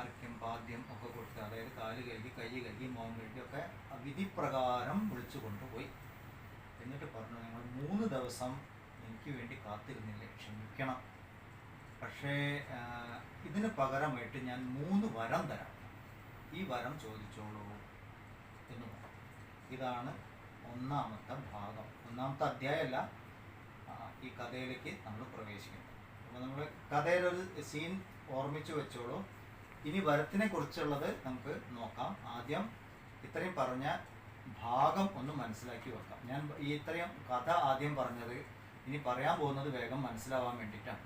അർഘ്യം പാദ്യം ഒക്കെ കൊടുത്ത്, അതായത് കാല് കഴുകി കൈ കഴുകി മോൻ കഴുകി ഒക്കെ വിധിപ്രകാരം വിളിച്ചു കൊണ്ടുപോയി. എന്നിട്ട് പറഞ്ഞു, നിങ്ങൾ 3 ദിവസം എനിക്ക് വേണ്ടി കാത്തിരുന്നില്ലേ, ക്ഷമിക്കണം, പക്ഷേ ഇതിന് പകരമായിട്ട് ഞാൻ 3 വരം തരാം, ഈ വരം ചോദിച്ചോളൂ എന്ന് പറഞ്ഞു. ഇതാണ് 1-ാമത്തെ ഭാഗം, 1-ാമത്തെ അധ്യായമല്ല, ഈ കഥയിലേക്ക് നമ്മൾ പ്രവേശിക്കുന്നത്. അപ്പോൾ നമ്മൾ കഥയിലൊരു സീൻ ഓർമ്മിച്ച് വെച്ചോളൂ. ഇനി വരത്തിനെ കുറിച്ചുള്ളത് നമുക്ക് നോക്കാം. ആദ്യം ഇത്രയും പറഞ്ഞ ഭാഗം ഒന്ന് മനസ്സിലാക്കി വെക്കാം. ഞാൻ ഈ ഇത്രയും കഥ ആദ്യം പറഞ്ഞത് ഇനി പറയാൻ പോകുന്നത് വേഗം മനസ്സിലാവാൻ വേണ്ടിയിട്ടാണ്.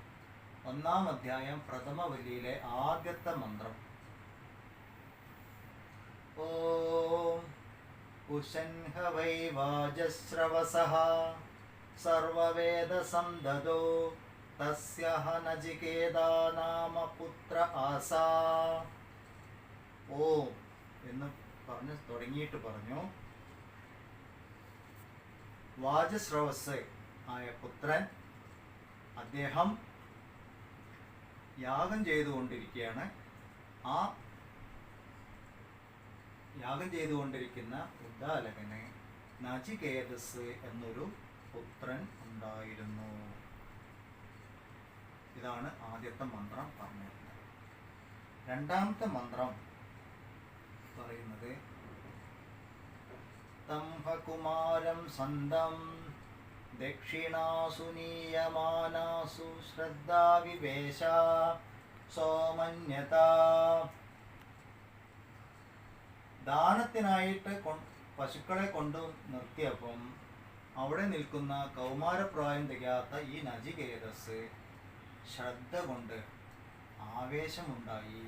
1-ാം അധ്യായം പ്രഥമ വല്ലിയിലെ ആദ്യത്തെ മന്ത്രം. ഓം ഉശൻഹ വൈ വാജശ്രവസഃ സർവവേദ സന്തതോ തസ്യഹ നചികേതാ നാമ പുത്ര ആസാ. ഓം എന്ന് പറഞ്ഞ് തുടങ്ങിയിട്ട് പറഞ്ഞു, വാജശ്രവസ് ആയ പുത്രൻ, അദ്ദേഹം യാഗം ചെയ്തുകൊണ്ടിരിക്കുകയാണ്. ആ യാഗം ചെയ്തുകൊണ്ടിരിക്കുന്ന ഉദ്ദാലകന് നചികേതസ് എന്നൊരു പുത്രൻ ഉണ്ടായിരുന്നു. ഇതാണ് ആദ്യത്തെ മന്ത്രം പറഞ്ഞിരുന്നത്. 2-ാമത്തെ മന്ത്രം പറയുന്നത്, തംഹകുമാരം സന്തം ദക്ഷിണാസു നീയമാനാസു ശ്രദ്ധാവിവേശ സോമന്യത. ദാനത്തിനായിട്ട് പശുക്കളെ കൊണ്ടു നിർത്തിയപ്പം അവിടെ നിൽക്കുന്ന കൗമാരപ്രായം തികയാത്ത ഈ നചികേതസ് ശ്രദ്ധ കൊണ്ട് ആവേശമുണ്ടായി.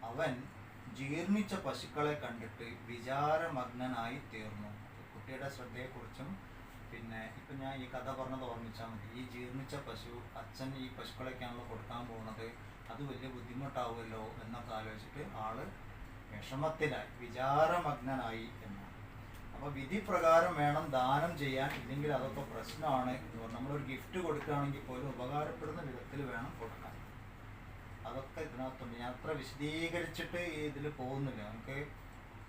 അവൻ ജീർണിച്ച പശുക്കളെ കണ്ടിട്ട് വിചാരമഗ്നനായി തീർന്നു. കുട്ടിയുടെ ശ്രദ്ധയെക്കുറിച്ചും പിന്നെ ഇപ്പം ഞാൻ ഈ കഥ പറഞ്ഞത് ഓർമ്മിച്ചാൽ മതി. ഈ ജീർണിച്ച പശു, അച്ഛൻ ഈ പശുക്കളൊക്കെയാണല്ലോ കൊടുക്കാൻ പോകുന്നത്, അത് വലിയ ബുദ്ധിമുട്ടാവുമല്ലോ എന്നൊക്കെ ആലോചിച്ചിട്ട് ആള് വിഷമത്തിലായി, വിചാരമഗ്നനായി എന്നാണ്. അപ്പോൾ വിധി പ്രകാരം വേണം ദാനം ചെയ്യാൻ, ഇല്ലെങ്കിൽ അതൊക്കെ പ്രശ്നമാണ് എന്ന് പറഞ്ഞു. നമ്മളൊരു ഗിഫ്റ്റ് കൊടുക്കുകയാണെങ്കിൽ പോലും ഉപകാരപ്പെടുന്ന വിധത്തിൽ വേണം കൊടുക്കാൻ. അതൊക്കെ ഇതിനകത്തുണ്ട്. ഞാൻ അത്ര വിശദീകരിച്ചിട്ട് ഇതിൽ പോകുന്നില്ല, നമുക്ക്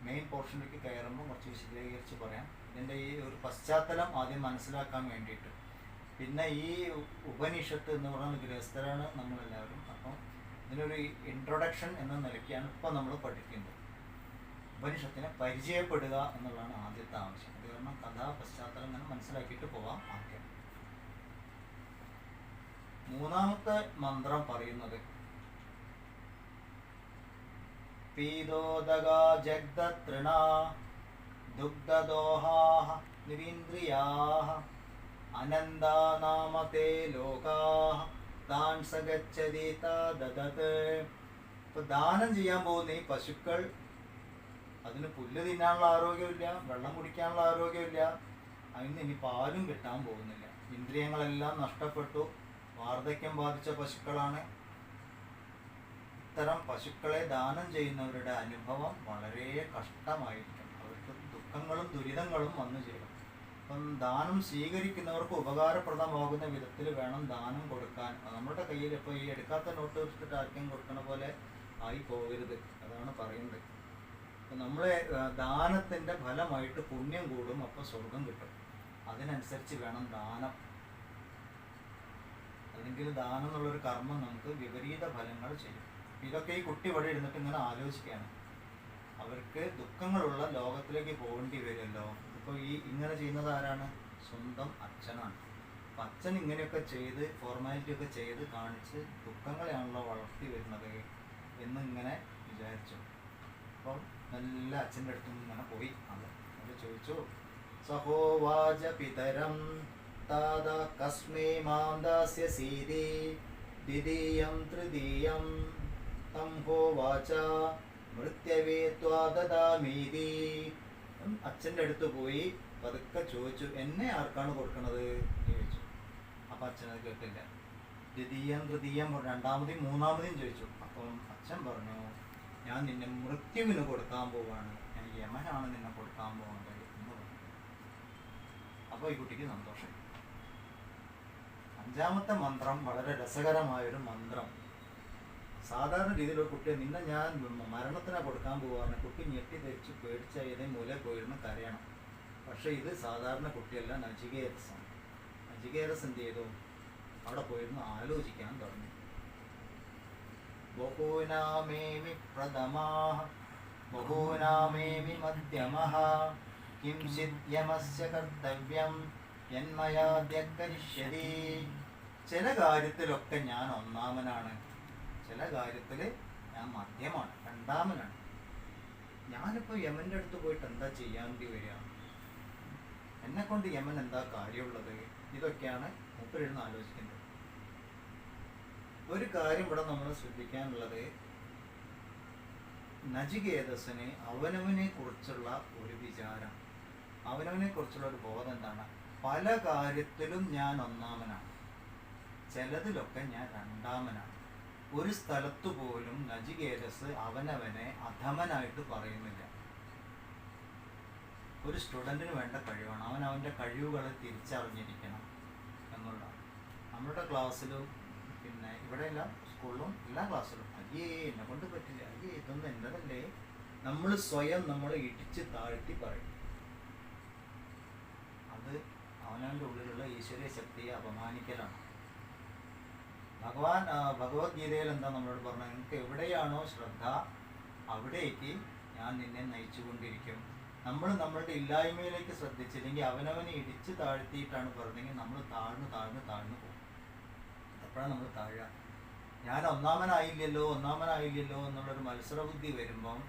മെയിൻ പോർഷനിലേക്ക് കയറുമ്പോൾ കുറച്ച് വിശദീകരിച്ച് പറയാം. ഇതിൻ്റെ ഈ ഒരു പശ്ചാത്തലം ആദ്യം മനസ്സിലാക്കാൻ വേണ്ടിയിട്ട്. പിന്നെ ഈ ഉപനിഷത്ത് എന്ന് പറയുന്ന ഗൃഹസ്ഥരാണ് നമ്മളെല്ലാവരും. അപ്പം ഇതിനൊരു ഇൻട്രൊഡക്ഷൻ എന്ന നിലയ്ക്കാണ് ഇപ്പോൾ നമ്മൾ പഠിക്കുന്നത്. ഉപനിഷത്തിനെ പരിചയപ്പെടുക എന്നുള്ളതാണ് ആദ്യത്തെ ആവശ്യം. അത് കാരണം കഥാ പശ്ചാത്തലം ഇങ്ങനെ മനസ്സിലാക്കിയിട്ട് പോവാം. ആദ്യം 3-ാമത്തെ മന്ത്രം പറയുന്നത്, പീതോദഗാ ജഗ്ദതൃണ ദുഗ്ധദോഹാഃ നിരീന്ദ്രിയാഃ അനന്താ നാമതേ ലോകാഃ താൻ സഗച്ഛതി തദത്. ഇപ്പൊ ദാനം ചെയ്യാൻ പോകുന്ന ഈ പശുക്കൾ, അതിന് പുല്ല് തിന്നാനുള്ള ആരോഗ്യമില്ല, വെള്ളം കുടിക്കാനുള്ള ആരോഗ്യമില്ല, അതിന് ഇനി പാലും കിട്ടാൻ പോകുന്നില്ല. ഇന്ദ്രിയങ്ങളെല്ലാം നഷ്ടപ്പെട്ടു, വാർദ്ധക്യം ബാധിച്ച പശുക്കളാണ്. ഇത്തരം പശുക്കളെ ദാനം ചെയ്യുന്നവരുടെ അനുഭവം വളരെ കഷ്ടമായിരിക്കും. അവർക്ക് ദുഃഖങ്ങളും ദുരിതങ്ങളും വന്നു ചേരും. അപ്പം ദാനം സ്വീകരിക്കുന്നവർക്ക് ഉപകാരപ്രദമാകുന്ന വിധത്തിൽ വേണം ദാനം കൊടുക്കാൻ. നമ്മുടെ കയ്യിൽ ഇപ്പോൾ ഈ എടുക്കാത്ത നോട്ട് വെച്ചിട്ട് ആർക്കും കൊടുക്കണ പോലെ ആയി പോകരുത്, അതാണ് പറയുന്നത്. അപ്പം നമ്മളെ ദാനത്തിൻ്റെ ഫലമായിട്ട് പുണ്യം കൂടും, അപ്പോൾ സ്വർഗം കിട്ടും. അതിനനുസരിച്ച് വേണം ദാനം. അത് ഏതെങ്കിലും ദാനം എന്നുള്ളൊരു കർമ്മം നമുക്ക് വിപരീത ഫലങ്ങൾ ചെയ്യും. ഇതൊക്കെ ഈ കുട്ടി ഇവിടെ ഇരുന്നിട്ട് ഇങ്ങനെ ആലോചിക്കുകയാണ്. അവർക്ക് ദുഃഖങ്ങളുള്ള ലോകത്തിലേക്ക് പോകേണ്ടി വരുമല്ലോ. ഇപ്പോൾ ഇങ്ങനെ ചെയ്യുന്നത് ആരാണ്? സ്വന്തം അച്ഛനാണ്. അപ്പം അച്ഛൻ ഇങ്ങനെയൊക്കെ ചെയ്ത് ഫോർമാലിറ്റി ഒക്കെ ചെയ്ത് കാണിച്ച് ദുഃഖങ്ങളെയാണല്ലോ വളർത്തി വരുന്നത് എന്നിങ്ങനെ വിചാരിച്ചു. അപ്പം നല്ല അച്ഛൻ്റെ അടുത്ത് ഇങ്ങനെ പോയി. അത് ചോദിച്ചു, സഹോവാച പിതരം താത കസ്മൈ മാം ദാസ്യസീതി ദ്വിതീയം തൃതീയം തം ഹോവാച മൃത്യവേ ത്വാ ദദാമീതി. അച്ഛൻ്റെ അടുത്ത് പോയി പതുക്കെ ചോദിച്ചു, എന്നെ ആർക്കാണ് കൊടുക്കണത് ചോദിച്ചു. അപ്പം അച്ഛനത് കേട്ടില്ല. ദ്വിതീയം തൃതീയം രണ്ടാമതെയും മൂന്നാമതെയും ചോദിച്ചു. അപ്പം അച്ഛൻ പറഞ്ഞു, ഞാൻ നിന്നെ മൃത്യുവിന് കൊടുക്കാൻ പോവാണ്, ഞാൻ യമനാണ് നിന്നെ കൊടുക്കാൻ പോകുന്നത് എന്ന് പറഞ്ഞു. അപ്പോൾ ഈ കുട്ടിക്ക് സന്തോഷം. അഞ്ചാമത്തെ മന്ത്രം വളരെ രസകരമായൊരു മന്ത്രം. സാധാരണ രീതിയിലുള്ള കുട്ടിയെ നിന്നെ ഞാൻ മരണത്തിനാ കൊടുക്കാൻ പോവാണ്, കുട്ടി ഞെട്ടി ധരിച്ച് പേടിച്ച ഏതെങ്കിലും മൂലയിൽ പോയിരുന്ന് കരയണം. പക്ഷെ ഇത് സാധാരണ കുട്ടിയല്ല, നചികേതസാണ്. നചികേതസ് എന്ത് ചെയ്തു? അവിടെ പോയിരുന്ന് ആലോചിക്കാൻ തുടങ്ങി. ബഹൂനാമേമി പ്രഥമാഃ ബഹൂനാമേമി മധ്യമഃ കിംചിത് യമസ്യ കർത്തവ്യം യന്മയാദ്യ കരിഷ്യതി. ചില കാര്യത്തിലൊക്കെ ഞാൻ ഒന്നാമനാണ്, ചില കാര്യത്തിൽ ഞാൻ മധ്യമാണ്, രണ്ടാമനാണ്. ഞാനിപ്പോൾ യമൻ്റെ അടുത്ത് പോയിട്ട് എന്താ ചെയ്യാണ്ടി വരിക? എന്നെ കൊണ്ട് യമൻ എന്താ കാര്യമുള്ളത്? ഇതൊക്കെയാണ് മൂപ്പരിരുന്ന് ആലോചിക്കുന്നത്. ഒരു കാര്യം ഇവിടെ നമ്മൾ ശ്രദ്ധിക്കാനുള്ളത്, നചികേതസിന് അവനവനെ കുറിച്ചുള്ള ഒരു വിചാരം, അവനവനെ കുറിച്ചുള്ള ഒരു ബോധം എന്താണ്? പല കാര്യത്തിലും ഞാൻ ഒന്നാമനാണ്, ചിലതിലൊക്കെ ഞാൻ രണ്ടാമനാണ്. ഒരു സ്ഥലത്തു പോലും നചികേതസ് അവനവനെ അധമനായിട്ട് പറയുന്നില്ല. ഒരു സ്റ്റുഡൻറ്റിന് വേണ്ട കഴിവാണ്, അവൻ അവൻ്റെ കഴിവുകളെ തിരിച്ചറിഞ്ഞിരിക്കണം എന്നുള്ളതാണ്. നമ്മുടെ ക്ലാസ്സിലും പിന്നെ ഇവിടെയല്ല, സ്കൂളിലും എല്ലാ ക്ലാസ്സിലും അയ്യേ എന്നെ കൊണ്ട് പറ്റില്ല, അയ്യേ ഇതൊന്നും എൻ്റെതല്ലേ, നമ്മൾ സ്വയം നമ്മൾ ഇടിച്ച് താഴ്ത്തി പറയും. അത് അവനവൻ്റെ ഉള്ളിലുള്ള ഈശ്വരീയ ശക്തിയെ അപമാനിക്കലാണ്. ഭഗവത്ഗീതയിൽ എന്താ നമ്മളോട് പറഞ്ഞത്? നിങ്ങൾക്ക് എവിടെയാണോ ശ്രദ്ധ അവിടേക്ക് ഞാൻ നിന്നെ നയിച്ചു കൊണ്ടിരിക്കും. നമ്മൾ നമ്മളുടെ ഇല്ലായ്മയിലേക്ക് ശ്രദ്ധിച്ചില്ലെങ്കിൽ അവനവനെ ഇടിച്ച് താഴ്ത്തിയിട്ടാണ് പറഞ്ഞെങ്കിൽ നമ്മൾ താഴ്ന്നു താഴ്ന്നു താഴ്ന്നു പോകും. അപ്പോഴാണ് നമ്മൾ താഴുക. ഞാൻ ഒന്നാമനായില്ലല്ലോ എന്നുള്ളൊരു മത്സരബുദ്ധി വരുമ്പം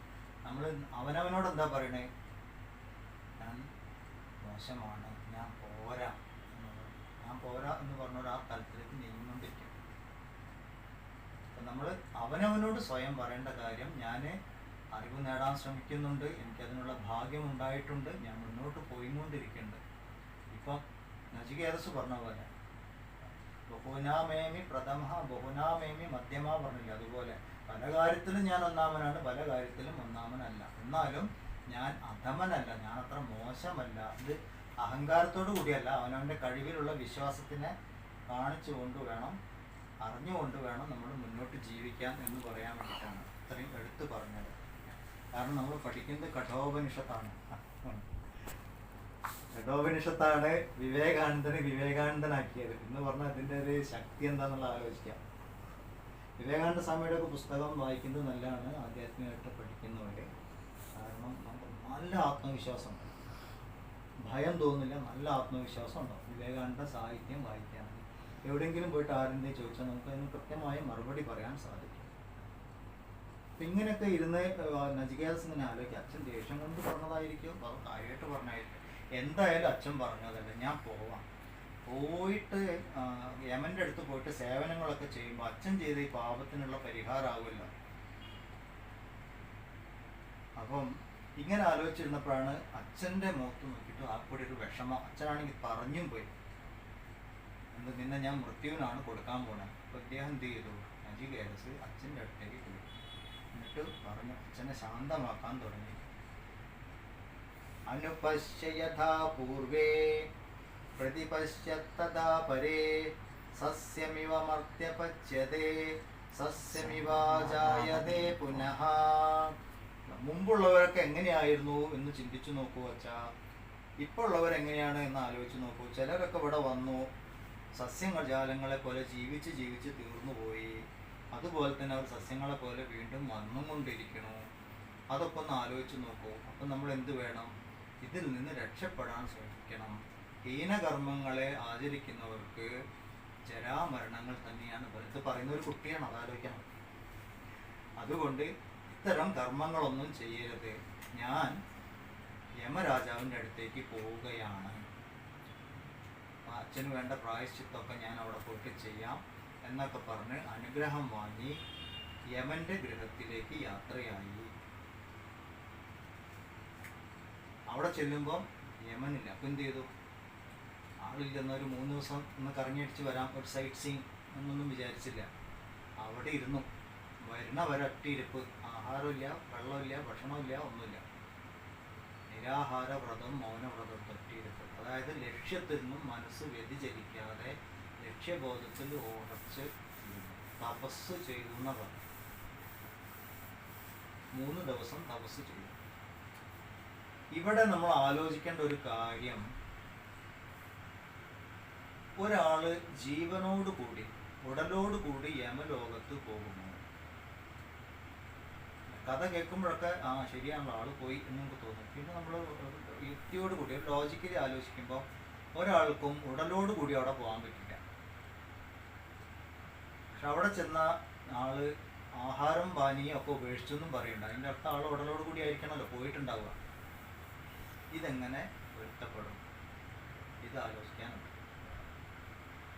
നമ്മൾ അവനവനോട് എന്താ പറയണേ? ഞാൻ മോശമാണ്, ഞാൻ പോരാ എന്ന് പറഞ്ഞൊരു ആ തലത്തിലേക്ക് നീങ്ങിക്കൊണ്ടിരിക്കും. അപ്പം നമ്മൾ അവനവനോട് സ്വയം പറയേണ്ട കാര്യം, ഞാൻ അറിവ് നേടാൻ ശ്രമിക്കുന്നുണ്ട്, എനിക്കതിനുള്ള ഭാഗ്യം ഉണ്ടായിട്ടുണ്ട്, ഞാൻ മുന്നോട്ട് പോയിക്കൊണ്ടിരിക്കുന്നുണ്ട്. ഇപ്പം നചികേതസ് പറഞ്ഞ പോലെ ബഹുനാമേമി പ്രഥമ ബഹുനാമേമി മധ്യമ പറഞ്ഞില്ല, അതുപോലെ പല കാര്യത്തിലും ഞാൻ ഒന്നാമനാണ്, പല കാര്യത്തിലും ഒന്നാമനല്ല. എന്നാലും ഞാൻ അധമനല്ല, ഞാൻ അത്ര മോശമല്ല. ഇത് അഹങ്കാരത്തോടു കൂടിയല്ല, അവനവൻ്റെ കഴിവിലുള്ള വിശ്വാസത്തിനെ കാണിച്ചുകൊണ്ട് വേണം, അറിഞ്ഞുകൊണ്ട് വേണം നമ്മൾ മുന്നോട്ട് ജീവിക്കാൻ എന്ന് പറയാൻ വേണ്ടിയിട്ടാണ് ഇത്രയും എടുത്തു പറഞ്ഞത്. കാരണം നമ്മൾ പഠിക്കുന്നത് കഠോപനിഷത്താണ്. കഠോപനിഷത്താണ് വിവേകാനന്ദനാക്കിയത് എന്ന് പറഞ്ഞാൽ അതിൻ്റെ ഒരു ശക്തി എന്താണെന്നുള്ള ആലോചിക്കാം. വിവേകാനന്ദ സ്വാമിയുടെ ഒക്കെ പുസ്തകം വായിക്കുന്നത് നല്ലതാണ് ആധ്യാത്മികമായിട്ട് പഠിക്കുന്നവർ. കാരണം നമുക്ക് നല്ല ആത്മവിശ്വാസമുണ്ട്, ഭയം തോന്നില്ല, നല്ല ആത്മവിശ്വാസം ഉണ്ടാവും. വിവേകാനന്ദ സാഹിത്യം വായിക്കാൻ എവിടെയെങ്കിലും പോയിട്ട് ആരെന്തെങ്കിലും ചോദിച്ചാൽ നമുക്ക് അതിന് കൃത്യമായ മറുപടി പറയാൻ സാധിക്കും. അപ്പം ഇങ്ങനെയൊക്കെ ഇരുന്ന് നചികേതസ് ഇങ്ങനെ ആലോചിക്കുക, അച്ഛൻ ദേഷ്യം കൊണ്ട് പറഞ്ഞതായിരിക്കും, അത് കാര്യമായിട്ട് പറഞ്ഞായിരിക്കും. എന്തായാലും അച്ഛൻ പറഞ്ഞതല്ല, ഞാൻ പോവാം. പോയിട്ട് യമൻ്റെ അടുത്ത് പോയിട്ട് സേവനങ്ങളൊക്കെ ചെയ്യുമ്പോൾ അച്ഛൻ ചെയ്ത ഈ പാപത്തിനുള്ള പരിഹാരമാകുമല്ലോ. അപ്പം ഇങ്ങനെ ആലോചിച്ചിരുന്നപ്പോഴാണ് അച്ഛൻ്റെ മുഖത്ത് നോക്കിയിട്ട് ആക്കൂടി ഒരു വിഷമം. അച്ഛനാണെങ്കിൽ പറഞ്ഞും പോയി, എന്ത് നിന്നെ ഞാൻ മൃത്യുവിനാണ് കൊടുക്കാൻ പോണത്. അപ്പോൾ അദ്ദേഹം എന്ത് ചെയ്തു? നചികേതസ് അച്ഛൻ്റെ അടുത്തേക്ക് പോയി, എന്നിട്ട് പറഞ്ഞു, അച്ഛനെ ശാന്തമാക്കാൻ തുടങ്ങി. അനുപശ്യ യഥാ പൂർവേ പ്രതിപശ്യത്തഥാ പരേ സസ്യമിവ മർത്യപച്യതേ സസ്യമിവാജായതേ പുനഃ. മുമ്പുള്ളവരൊക്കെ എങ്ങനെയായിരുന്നു എന്ന് ചിന്തിച്ചു നോക്കൂ അച്ഛാ, ഇപ്പോൾ ഉള്ളവരെങ്ങനെയാണ് എന്ന് ആലോചിച്ച് നോക്കൂ. ചിലരൊക്കെ ഇവിടെ വന്നു, സസ്യങ്ങൾ ജാലങ്ങളെ പോലെ ജീവിച്ച് ജീവിച്ച് തീർന്നുപോയി. അതുപോലെ തന്നെ അവർ സസ്യങ്ങളെ പോലെ വീണ്ടും വന്നുകൊണ്ടിരിക്കണു. അതൊക്കെ ഒന്ന് ആലോചിച്ച് നോക്കൂ. അപ്പം നമ്മൾ എന്ത് വേണം? ഇതിൽ നിന്ന് രക്ഷപ്പെടാൻ ശ്രമിക്കണം. ഹീനകർമ്മങ്ങളെ ആചരിക്കുന്നവർക്ക് ജരാമരണങ്ങൾ തന്നെയാണ്. ഇത് പറയുന്ന ഒരു കുട്ടിയാണ്, അതാലോചിക്കണം. അതുകൊണ്ട് ഇത്തരം കർമ്മങ്ങളൊന്നും ചെയ്യരുത്. ഞാൻ യമരാജാവിൻ്റെ അടുത്തേക്ക് പോവുകയാണ്. അച്ഛന് വേണ്ട പ്രായശ്ചിത്തൊക്കെ ഞാൻ അവിടെ പോയിട്ട് ചെയ്യാം എന്നൊക്കെ പറഞ്ഞ് അനുഗ്രഹം വാങ്ങി യമൻ്റെ ഗൃഹത്തിലേക്ക് യാത്രയായി. അവിടെ ചെല്ലുമ്പം യമനില്ല. അപ്പം എന്ത് ചെയ്തു? ആളില്ലെന്ന ഒരു 3 ദിവസം ഒന്ന് കറങ്ങിയടിച്ച് വരാം, ഒരു സൈറ്റ് സീയിങ് എന്നൊന്നും വിചാരിച്ചില്ല. അവിടെ ഇരുന്നു. വരുന്ന ഒരൊറ്റയിരുപ്പ്. ആഹാരമില്ല, വെള്ളമില്ല, ഭക്ഷണമില്ല, ഒന്നുമില്ല. നിരാഹാര വ്രതം, മൗനവ്രതം, ഒറ്റയിരുപ്പ്. അതായത് ലക്ഷ്യത്തിൽ നിന്നും മനസ്സ് വ്യതിചലിക്കാതെ ലക്ഷ്യബോധത്തിൽ ഉറച്ച് തപസ് ചെയ്യുന്നവർ 3 ദിവസം തപസ് ചെയ്തു. ഇവിടെ നമ്മൾ ആലോചിക്കേണ്ട ഒരു കാര്യം, ഒരാള് ജീവനോട് കൂടി ഉടലോട് കൂടി യമലോകത്ത് പോകുന്നു. കഥ കേൾക്കുമ്പോഴൊക്കെ ശരിയാണല്ലോ, ആള് പോയി എന്ന് നമുക്ക് തോന്നും. പിന്നെ നമ്മൾ യുക്തിയോട് കൂടി ലോജിക്കലി ആലോചിക്കുമ്പോൾ ഒരാൾക്കും ഉടലോട് കൂടി അവിടെ പോകാൻ പറ്റില്ല. പക്ഷെ അവിടെ ചെന്ന ആള് ആഹാരം പാനീയം ഒക്കെ ഉപേക്ഷിച്ചെന്നും പറയണ്ട. അതിൻ്റെ അർത്ഥം ആൾ ഉടലോട് കൂടി ആയിരിക്കണമല്ലോ പോയിട്ടുണ്ടാവുക. ഇതെങ്ങനെ പൊരുത്തപ്പെടും? ഇത് ആലോചിക്കാനുണ്ട്.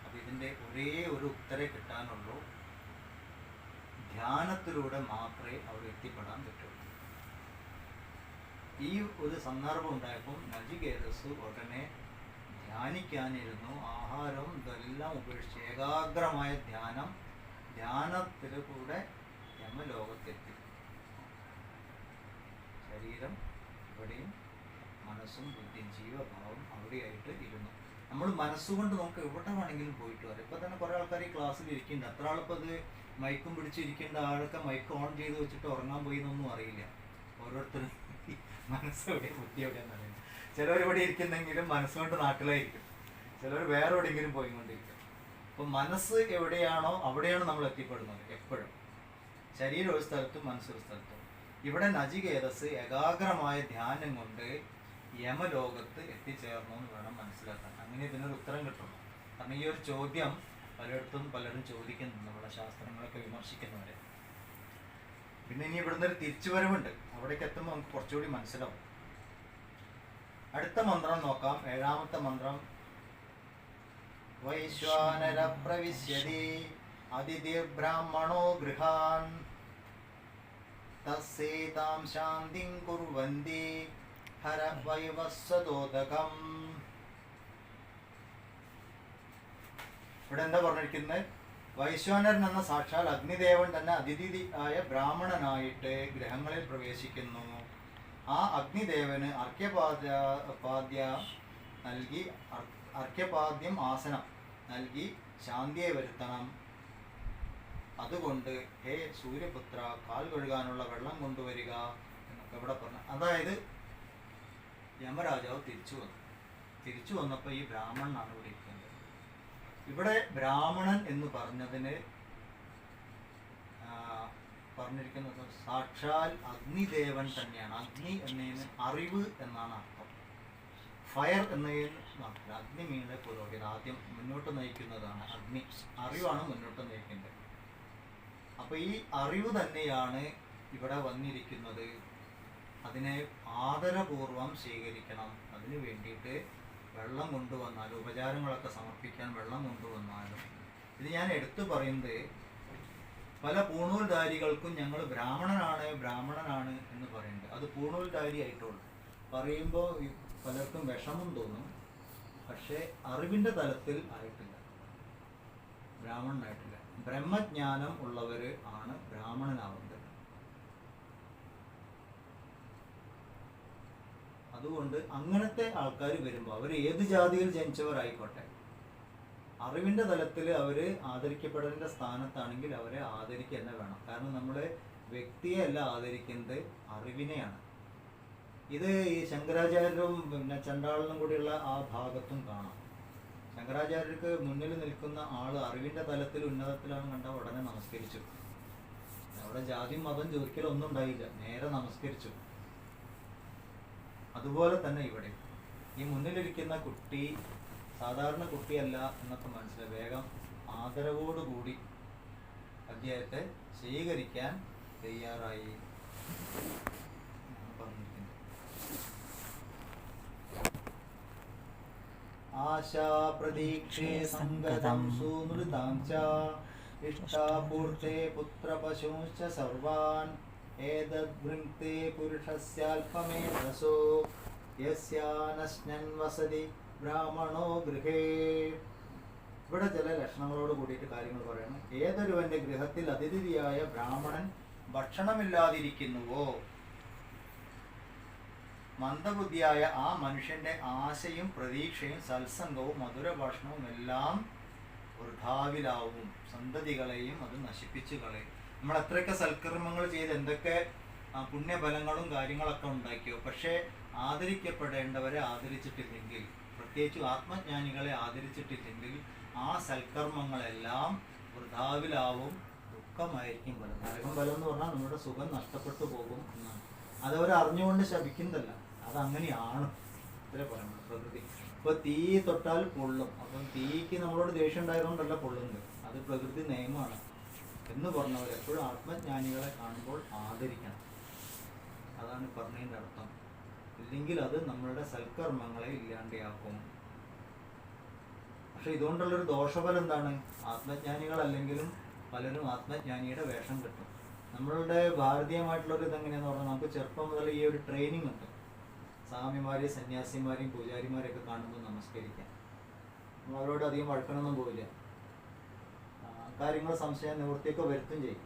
അപ്പം ഇതിൻ്റെ ഒരേ ഒരു ഉത്തരേ കിട്ടാനുള്ളൂ. ധ്യാനത്തിലൂടെ മാത്രമേ അവിടെ എത്തിപ്പെടാൻ പറ്റുള്ളൂ. ഈ ഒരു സന്ദർഭം ഉണ്ടായപ്പോൾ നചികേതസ് ഉടനെ ധ്യാനിക്കാനിരുന്നു. ആഹാരവും ഇതെല്ലാം ഉപേക്ഷിച്ച് ഏകാഗ്രമായ ധ്യാനത്തിലൂടെ യമലോകത്തെത്തി. ശരീരം ഇവിടെയും മനസ്സും ബുദ്ധിയും ജീവഭാവം അവിടെയായിട്ട് ഇരുന്നു. നമ്മൾ മനസ്സുകൊണ്ട് നമുക്ക് എവിടെ വേണമെങ്കിലും പോയിട്ട് വരാം. ഇപ്പം തന്നെ കുറേ ആൾക്കാർ ഈ ക്ലാസ്സിൽ ഇരിക്കുന്നുണ്ട്. അത്ര ആളിപ്പോൾ അത് മൈക്കും പിടിച്ചിരിക്കേണ്ട ആളൊക്കെ മൈക്ക് ഓൺ ചെയ്ത് വെച്ചിട്ട് ഉറങ്ങാൻ പോയി എന്നൊന്നും അറിയില്ല. ഓരോരുത്തരും മനസ്സെവിടെ ബുദ്ധി എവിടെയെന്ന് അറിയില്ല. ചിലർ ഇവിടെ ഇരിക്കുന്നെങ്കിലും മനസ്സുകൊണ്ട് നാട്ടിലായിരിക്കും, ചിലർ വേറെ എവിടെയെങ്കിലും പോയിക്കൊണ്ടിരിക്കും. അപ്പം മനസ്സ് എവിടെയാണോ അവിടെയാണ് നമ്മൾ എത്തിപ്പെടുന്നത് എപ്പോഴും. ശരീരം ഒരു സ്ഥലത്തും മനസ്സൊരു സ്ഥലത്തും. ഇവിടെ നചികേതസ് ഏകാഗ്രമായ ധ്യാനം കൊണ്ട് യമലോകത്ത് എത്തിച്ചേർന്നു എന്ന് വേണം മനസ്സിലാക്കാൻ. അങ്ങനെ ഇതിനൊരു ഉത്തരം കിട്ടും. കാരണം ഈ ഒരു ചോദ്യം പലയിടത്തും പലരും ചോദിക്കുന്നുണ്ട്, നമ്മുടെ ശാസ്ത്രങ്ങളൊക്കെ വിമർശിക്കുന്നവരെ. പിന്നെ ഇനി ഇവിടുന്ന് ഒരു തിരിച്ചുവരവുണ്ട്. അവിടേക്ക് എത്തുമ്പോൾ നമുക്ക് കുറച്ചുകൂടി മനസ്സിലാവും. അടുത്ത മന്ത്രം നോക്കാം. 7ാമത്തെ മന്ത്രം. വൈശ്വാനര പ്രവിശ്യതി അതിഥിർബ്രാഹ്മണോ ഗൃഹാൻ തസ്സേതാം ശാന്തിം കുർവന്തി ഹര വൈവസ്വതോദകം. ഇവിടെ എന്താ പറഞ്ഞിരിക്കുന്നത്? വൈശ്വാനരൻ എന്ന സാക്ഷാൽ അഗ്നിദേവൻ തന്നെ അതിഥി ആയ ബ്രാഹ്മണനായിട്ട് ഗൃഹങ്ങളിൽ പ്രവേശിക്കുന്നു. ആ അഗ്നിദേവന് അർഘ്യപാദ്യം ആസനം നൽകി ശാന്തിയെ വരുത്തണം. അതുകൊണ്ട് ഹേ സൂര്യപുത്ര, കാൽ കഴുകാനുള്ള വെള്ളം കൊണ്ടുവരിക എന്നൊക്കെ ഇവിടെ പറഞ്ഞു. അതായത് യമരാജാവ് തിരിച്ചു വന്നപ്പോൾ ഈ ബ്രാഹ്മണനാണ് ഇവിടെ ഇരിക്കുന്നത്. ഇവിടെ ബ്രാഹ്മണൻ എന്ന് പറഞ്ഞതിന് പറഞ്ഞിരിക്കുന്നത് സാക്ഷാൽ അഗ്നിദേവൻ തന്നെയാണ്. അഗ്നി എന്നതിന് അറിവ് എന്നാണ് അർത്ഥം. ഫയർ എന്നതിന് മാത്രമല്ല, അഗ്നി മീനെ പുരോഹിത ആദ്യം മുന്നോട്ട് നയിക്കുന്നതാണ് അഗ്നി. അറിവാണ് മുന്നോട്ട് നയിക്കേണ്ടത്. അപ്പോൾ ഈ അറിവ് തന്നെയാണ് ഇവിടെ വന്നിരിക്കുന്നത്. അതിനെ ആദരപൂർവം സ്വീകരിക്കണം. അതിന് വേണ്ടിയിട്ട് വെള്ളം കൊണ്ടുവന്നാലും ഉപചാരങ്ങളൊക്കെ സമർപ്പിക്കാൻ വെള്ളം കൊണ്ടുവന്നാലും, ഇത് ഞാൻ എടുത്തു പറയുന്നത് പല പൂണൂൽധാരികൾക്കും ഞങ്ങൾ ബ്രാഹ്മണനാണ് എന്ന് പറയുന്നുണ്ട്. അത് പൂണൂൽധാരി ആയിട്ടുള്ളൂ. പറയുമ്പോൾ പലർക്കും വിഷമം തോന്നും. പക്ഷേ അറിവിൻ്റെ തലത്തിൽ ആയിട്ടില്ല, ബ്രാഹ്മണനായിട്ടില്ല. ബ്രഹ്മജ്ഞാനം ഉള്ളവർ ആണ് ബ്രാഹ്മണനാവുന്നത്. അതുകൊണ്ട് അങ്ങനത്തെ ആൾക്കാർ വരുമ്പോൾ അവർ ഏത് ജാതിയിൽ ജനിച്ചവരായിക്കോട്ടെ, അറിവിൻ്റെ തലത്തിൽ അവർ ആദരിക്കപ്പെടേണ്ട സ്ഥാനത്താണെങ്കിൽ അവരെ ആദരിക്കുക തന്നെ വേണം. കാരണം നമ്മൾ വ്യക്തിയെ അല്ല ആദരിക്കുന്നത്, അറിവിനെയാണ്. ഇത് ഈ ശങ്കരാചാര്യരും പിന്നെ ചണ്ടാളനും കൂടിയുള്ള ആ ഭാഗത്തും കാണാം. ശങ്കരാചാര്യർക്ക് മുന്നിൽ നിൽക്കുന്ന ആള് അറിവിന്റെ തലത്തിൽ ഉന്നതത്തിലാണ് കണ്ട ഉടനെ നമസ്കരിച്ചു. അവിടെ ജാതി മതം ചോദിക്കലൊന്നും ഉണ്ടായില്ല, നേരെ നമസ്കരിച്ചു. അതുപോലെ തന്നെ ഇവിടെ ഈ മുന്നിലിരിക്കുന്ന കുട്ടി സാധാരണ കുട്ടിയല്ല എന്നൊക്കെ മനസ്സിലായി വേഗം ആദരവോടുകൂടി അദ്ദേഹത്തെ സ്വീകരിക്കാൻ തയ്യാറായി പറഞ്ഞിരിക്കുന്നു. ആശാ പ്രതീക്ഷേ സംഗതം സൂനൃതാം ച ഇഷ്ടാപൂർത്തേ പുത്രപശൂശ്ച സർവാൻ ഏതദ്വൃങ്ക്തേ പുരുഷസ്യാൽപമേധസോ യസ്യാനശ്നൻ വസതി ബ്രാഹ്മണോ ഗൃഹേ. ഇവിടെ ചില ലക്ഷണങ്ങളോട് കൂടിയിട്ട് കാര്യങ്ങൾ പറയണം. ഏതൊരുവന്റെ ഗൃഹത്തിൽ അതിഥിയായ ബ്രാഹ്മണൻ ഭക്ഷണമില്ലാതിരിക്കുന്നുവോ മന്ദബുദ്ധിയായ ആ മനുഷ്യന്റെ ആശയും പ്രതീക്ഷയും സത്സംഗവും മധുരഭാഷണവും എല്ലാം വൃഥാവിലാവും, സന്തതികളെയും അത് നശിപ്പിച്ചു കളയും. നമ്മൾ എത്രയൊക്കെ സൽക്കർമ്മങ്ങൾ ചെയ്ത് എന്തൊക്കെ പുണ്യഫലങ്ങളും കാര്യങ്ങളൊക്കെ ഉണ്ടാക്കിയോ, പക്ഷേ ആദരിക്കപ്പെടേണ്ടവരെ ആദരിച്ചിട്ടില്ലെങ്കിൽ, പ്രത്യേകിച്ച് ആത്മജ്ഞാനികളെ ആദരിച്ചിട്ടില്ലെങ്കിൽ ആ സൽക്കർമ്മങ്ങളെല്ലാം വൃഥാവിലാവും, ദുഃഖമായിരിക്കും ഫലം. നരകം ഫലം എന്ന് പറഞ്ഞാൽ നമ്മുടെ സുഖം നഷ്ടപ്പെട്ടു പോകും എന്നാണ്. അതവർ അറിഞ്ഞുകൊണ്ട് ശപിക്കുന്നതല്ല, അതങ്ങനെയാണ്. ഇത്രേ പറയുന്നത്. പ്രകൃതി ഇപ്പൊ തീ തൊട്ടാൽ പൊള്ളും. അപ്പം തീക്ക് നമ്മളോട് ദേഷ്യം ഉണ്ടായതുകൊണ്ടല്ല പൊള്ളുന്നത്, അത് പ്രകൃതി നിയമമാണ് എന്ന് പറഞ്ഞവർ എപ്പോഴും ആത്മജ്ഞാനികളെ കാണുമ്പോൾ ആദരിക്കണം. അതാണ് പറഞ്ഞതിൻ്റെ അർത്ഥം. ഇല്ലെങ്കിൽ അത് നമ്മളുടെ സൽക്കർമ്മങ്ങളെ ഇല്ലാണ്ടാക്കും. പക്ഷെ ഇതുകൊണ്ടുള്ളൊരു ദോഷഫലം എന്താണ്? ആത്മജ്ഞാനികളല്ലെങ്കിലും പലരും ആത്മജ്ഞാനിയുടെ വേഷം കിട്ടും. നമ്മളുടെ ഭാരതീയമായിട്ടുള്ളൊരു ഇതെങ്ങനെയാന്ന് പറഞ്ഞാൽ നമുക്ക് ചെറുപ്പം മുതൽ ഈ ഒരു ട്രെയിനിങ് ഉണ്ട്. സ്വാമിമാരെയും സന്യാസിമാരെയും പൂജാരിമാരെയൊക്കെ കാണുമ്പോൾ നമസ്കരിക്കാം. അവരോട് അധികം വഴക്കണമൊന്നും പോവില്ല, കാര്യങ്ങൾ സംശയം നിവൃത്തിയൊക്കെ വരുത്തും ചെയ്യും.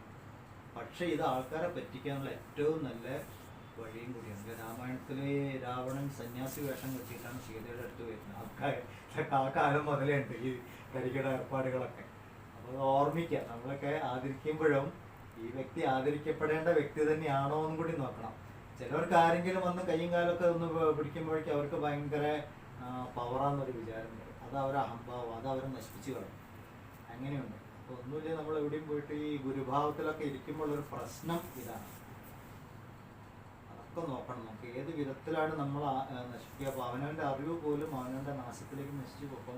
പക്ഷെ ഇത് ആൾക്കാരെ പറ്റിക്കാനുള്ള ഏറ്റവും നല്ല വഴിയും കൂടിയാണ്. രാമായണത്തിലെ രാവണൻ സന്യാസി വേഷം കെട്ടിയിട്ടാണ് സീതയുടെ അടുത്ത് വരുന്നത്. ആ കാലം മുതലേ ഉണ്ട് ഈ കരികട ഏർപ്പാടുകളൊക്കെ. അപ്പോൾ ഓർമ്മിക്കാം, നമ്മളൊക്കെ ആദരിക്കുമ്പോഴും ഈ വ്യക്തി ആദരിക്കപ്പെടേണ്ട വ്യക്തി തന്നെയാണോ എന്നും കൂടി നോക്കണം. ചിലവർക്ക് ആരെങ്കിലും വന്ന് കയ്യും കാലൊക്കെ ഒന്ന് പിടിക്കുമ്പോഴേക്കും അവർക്ക് ഭയങ്കര പവറാന്നൊരു വിചാരം വരും. അത് അവരെ അഹംഭാവം, അത് അവരെ നശിപ്പിച്ച് കളയും. അങ്ങനെയുണ്ട്. അപ്പോൾ ഒന്നുമില്ല, നമ്മൾ എവിടെയും പോയിട്ട് ഈ ഗുരുഭാവത്തിലൊക്കെ ഇരിക്കുമ്പോൾ ഒരു പ്രശ്നം ഇതാണ്. അതൊക്കെ നോക്കണം. നമുക്ക് ഏത് വിധത്തിലാണ് നമ്മൾ നശിപ്പിക്കുക. അപ്പോൾ അവനവൻ്റെ അറിവ് പോലും അവനവൻ്റെ നാശത്തിലേക്ക് നശിച്ചു പോകും.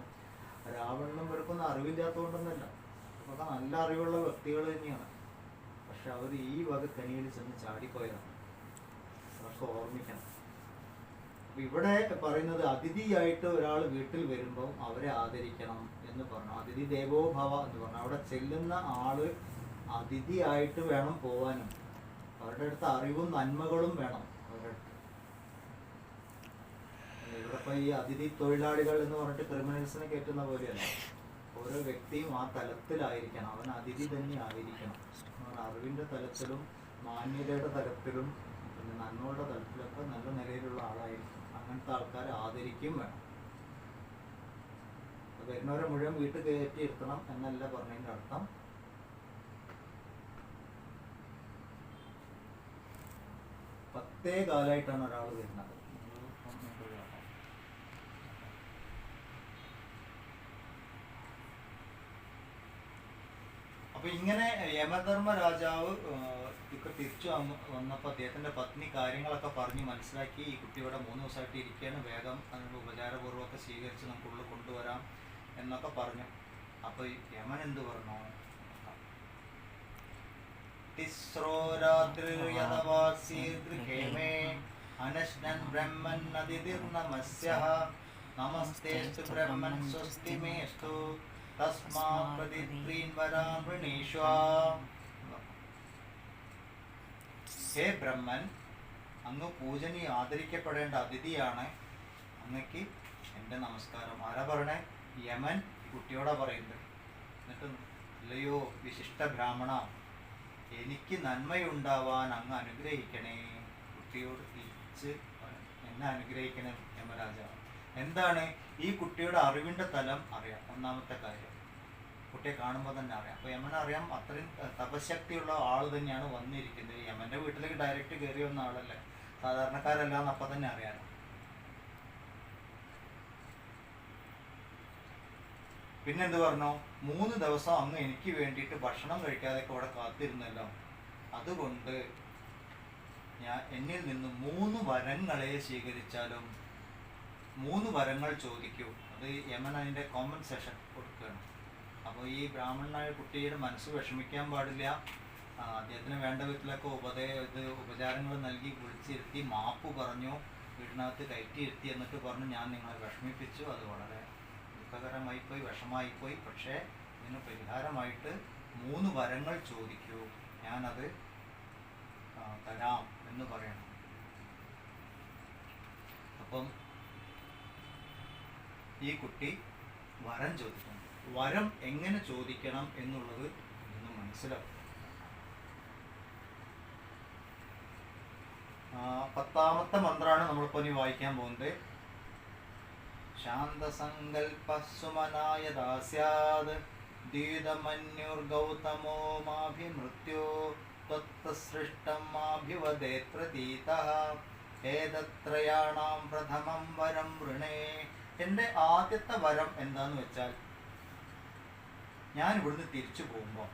രാവണനും ഇവർക്കൊന്നും അറിവില്ലാത്തതുകൊണ്ടൊന്നുമല്ല, അതൊക്കെ നല്ല അറിവുള്ള വ്യക്തികൾ തന്നെയാണ്. പക്ഷെ അവർ ഈ വക കനിയിൽ ചെന്ന് ചാടിപ്പോയതാണ്. അതൊക്കെ ഓർമ്മിക്കണം. അപ്പം ഇവിടെ പറയുന്നത് അതിഥിയായിട്ട് ഒരാൾ വീട്ടിൽ വരുമ്പോൾ അവരെ ആദരിക്കണം എന്ന് പറഞ്ഞു. അതിഥി ദേവോ ഭവ എന്ന് പറഞ്ഞു. അവിടെ ചെല്ലുന്ന ആള് അതിഥിയായിട്ട് വേണം പോവാനും. അവരുടെ അടുത്ത് അറിവും നന്മകളും വേണം അവരുടെ അടുത്ത്. ഇവിടെ ഇപ്പം ഈ അതിഥി തൊഴിലാളികൾ എന്ന് പറഞ്ഞിട്ട് ക്രിമിനൽസിനെ കയറ്റുന്ന പോലെയല്ല. ഓരോ വ്യക്തിയും ആ തലത്തിലായിരിക്കണം. അവൻ അതിഥി തന്നെ ആയിരിക്കണം. അറിവിൻ്റെ തലത്തിലും മാന്യതയുടെ തലത്തിലും പിന്നെ നന്മയുടെ തലത്തിലൊക്കെ നല്ല നിലയിലുള്ള ആളായിരിക്കും. അങ്ങനത്തെ ആൾക്കാരെ ആദരിക്കും വേണം. വരുന്നവരെ മുഴുവൻ വീട്ടിൽ കയറ്റി ഇരുത്തണം എന്നല്ല പറഞ്ഞതിൻ്റെ അർത്ഥം. പത്തേ കാലമായിട്ടാണ് ഒരാൾ വരുന്നത്. അപ്പൊ ഇങ്ങനെ യമധർമ്മ രാജാവ് ഇപ്പൊ തിരിച്ചു വന്നപ്പോൾ അദ്ദേഹത്തിന്റെ പത്നി കാര്യങ്ങളൊക്കെ പറഞ്ഞ് മനസ്സിലാക്കി ഈ കുട്ടിയുടെ 3 ദിവസമായിട്ട് ഇരിക്കുകയാണ്, വേഗം അതിനുള്ള ഉപചാരപൂർവ്വമൊക്കെ സ്വീകരിച്ച് നമുക്കുള്ളിൽ കൊണ്ടുവരാം എന്നൊക്കെ പറഞ്ഞു. അപ്പൊ യമൻ എന്ത് പറഞ്ഞു? തിസ്രോ രാത്രിർയദവാസീർഗൃഹേമേ അനശ്നൻ ബ്രഹ്മൻ അതിഥിർനമസ്യഃ നമസ്തേസ്തു ബ്രഹ്മൻ സ്വസ്തിമേസ്തു തസ്മാ പ്രതിദ്രീൻ വരാൻ വൃണീഷ്വാ. ഹേ ബ്രഹ്മൻ, അങ്ങ് പൂജനീയ ആദരിക്കപ്പെടേണ്ട അതിഥിയാണ്, അങ്ങക്ക് എൻ്റെ നമസ്കാരം. ആരാ പറയണേ? യമൻ ഈ കുട്ടിയോടാ പറയുന്നത്. എന്നിട്ട് അല്ലയോ വിശിഷ്ട ബ്രാഹ്മണ, എനിക്ക് നന്മയുണ്ടാവാൻ അങ്ങ് അനുഗ്രഹിക്കണേ. കുട്ടിയോട് തിരിച്ച് എന്നെ അനുഗ്രഹിക്കണേ യമരാജാവ്. എന്താണ്? ഈ കുട്ടിയുടെ അറിവിൻ്റെ തലം അറിയാം. ഒന്നാമത്തെ കാര്യം, കുട്ടിയെ കാണുമ്പോൾ തന്നെ അറിയാം. അപ്പോൾ യമനറിയാം അത്രയും തപശക്തിയുള്ള ആൾ തന്നെയാണ് വന്നിരിക്കുന്നത്. യമൻ്റെ വീട്ടിലേക്ക് ഡയറക്റ്റ് കയറി വന്ന ആളല്ല, സാധാരണക്കാരല്ല എന്ന് അപ്പം തന്നെ അറിയാലോ. പിന്നെന്ത് പറഞ്ഞു, 3 ദിവസം അങ്ങ് എനിക്ക് വേണ്ടിയിട്ട് ഭക്ഷണം കഴിക്കാതെയൊക്കെ അവിടെ കാത്തിരുന്നല്ലോ, അതുകൊണ്ട് എന്നിൽ നിന്ന് 3 വരങ്ങളെ സ്വീകരിച്ചാലും 3 വരങ്ങൾ ചോദിക്കൂ. അത് യമൻ അതിൻ്റെ കോമ്പൻസേഷൻ കൊടുക്കുകയാണ്. അപ്പോൾ ഈ ബ്രാഹ്മണനായ കുട്ടിയുടെ മനസ്സ് വിഷമിക്കാൻ പാടില്ല. അദ്ദേഹത്തിന് വേണ്ട വിധത്തിലൊക്കെ ഉപചാരങ്ങൾ നൽകി വിളിച്ചിരുത്തി മാപ്പ് പറഞ്ഞു, വീടിനകത്ത് കയറ്റിയിരുത്തി, എന്നിട്ട് പറഞ്ഞു ഞാൻ നിങ്ങളെ വിഷമിപ്പിച്ചു, അത് വളരെ ദുഃഖകരമായിപ്പോയി, വിഷമായിപ്പോയി, പക്ഷേ ഇതിന് പരിഹാരമായിട്ട് 3 വരങ്ങൾ ചോദിക്കൂ, ഞാനത് തരാം എന്ന് പറയണം. അപ്പം ഈ കുട്ടി വരം ചോദിക്കണം. വരം എങ്ങനെ ചോദിക്കണം എന്നുള്ളത് ഇന്ന് മനസ്സിലാവും. 10ാമത്തെ മന്ത്രമാണ് നമ്മളിപ്പോൾ ഇനി വായിക്കാൻ പോകുന്നത്. ശാന്തസങ്കൽപ സുമനായ ദാസ്യാദ് ദ്വീതമന്യുർഗൗതമോ മാഭിമൃത്യോ ത്വത്തസൃഷ്ടം മാഭിവദേത് പ്രതീതഃ ഏതത്രയാണാം പ്രഥമം വരം വൃണേ. എൻ്റെ ആദ്യത്തെ വരം എന്താന്ന് വെച്ചാൽ, ഞാൻ ഇവിടുന്ന് തിരിച്ചു പോകുമ്പോൾ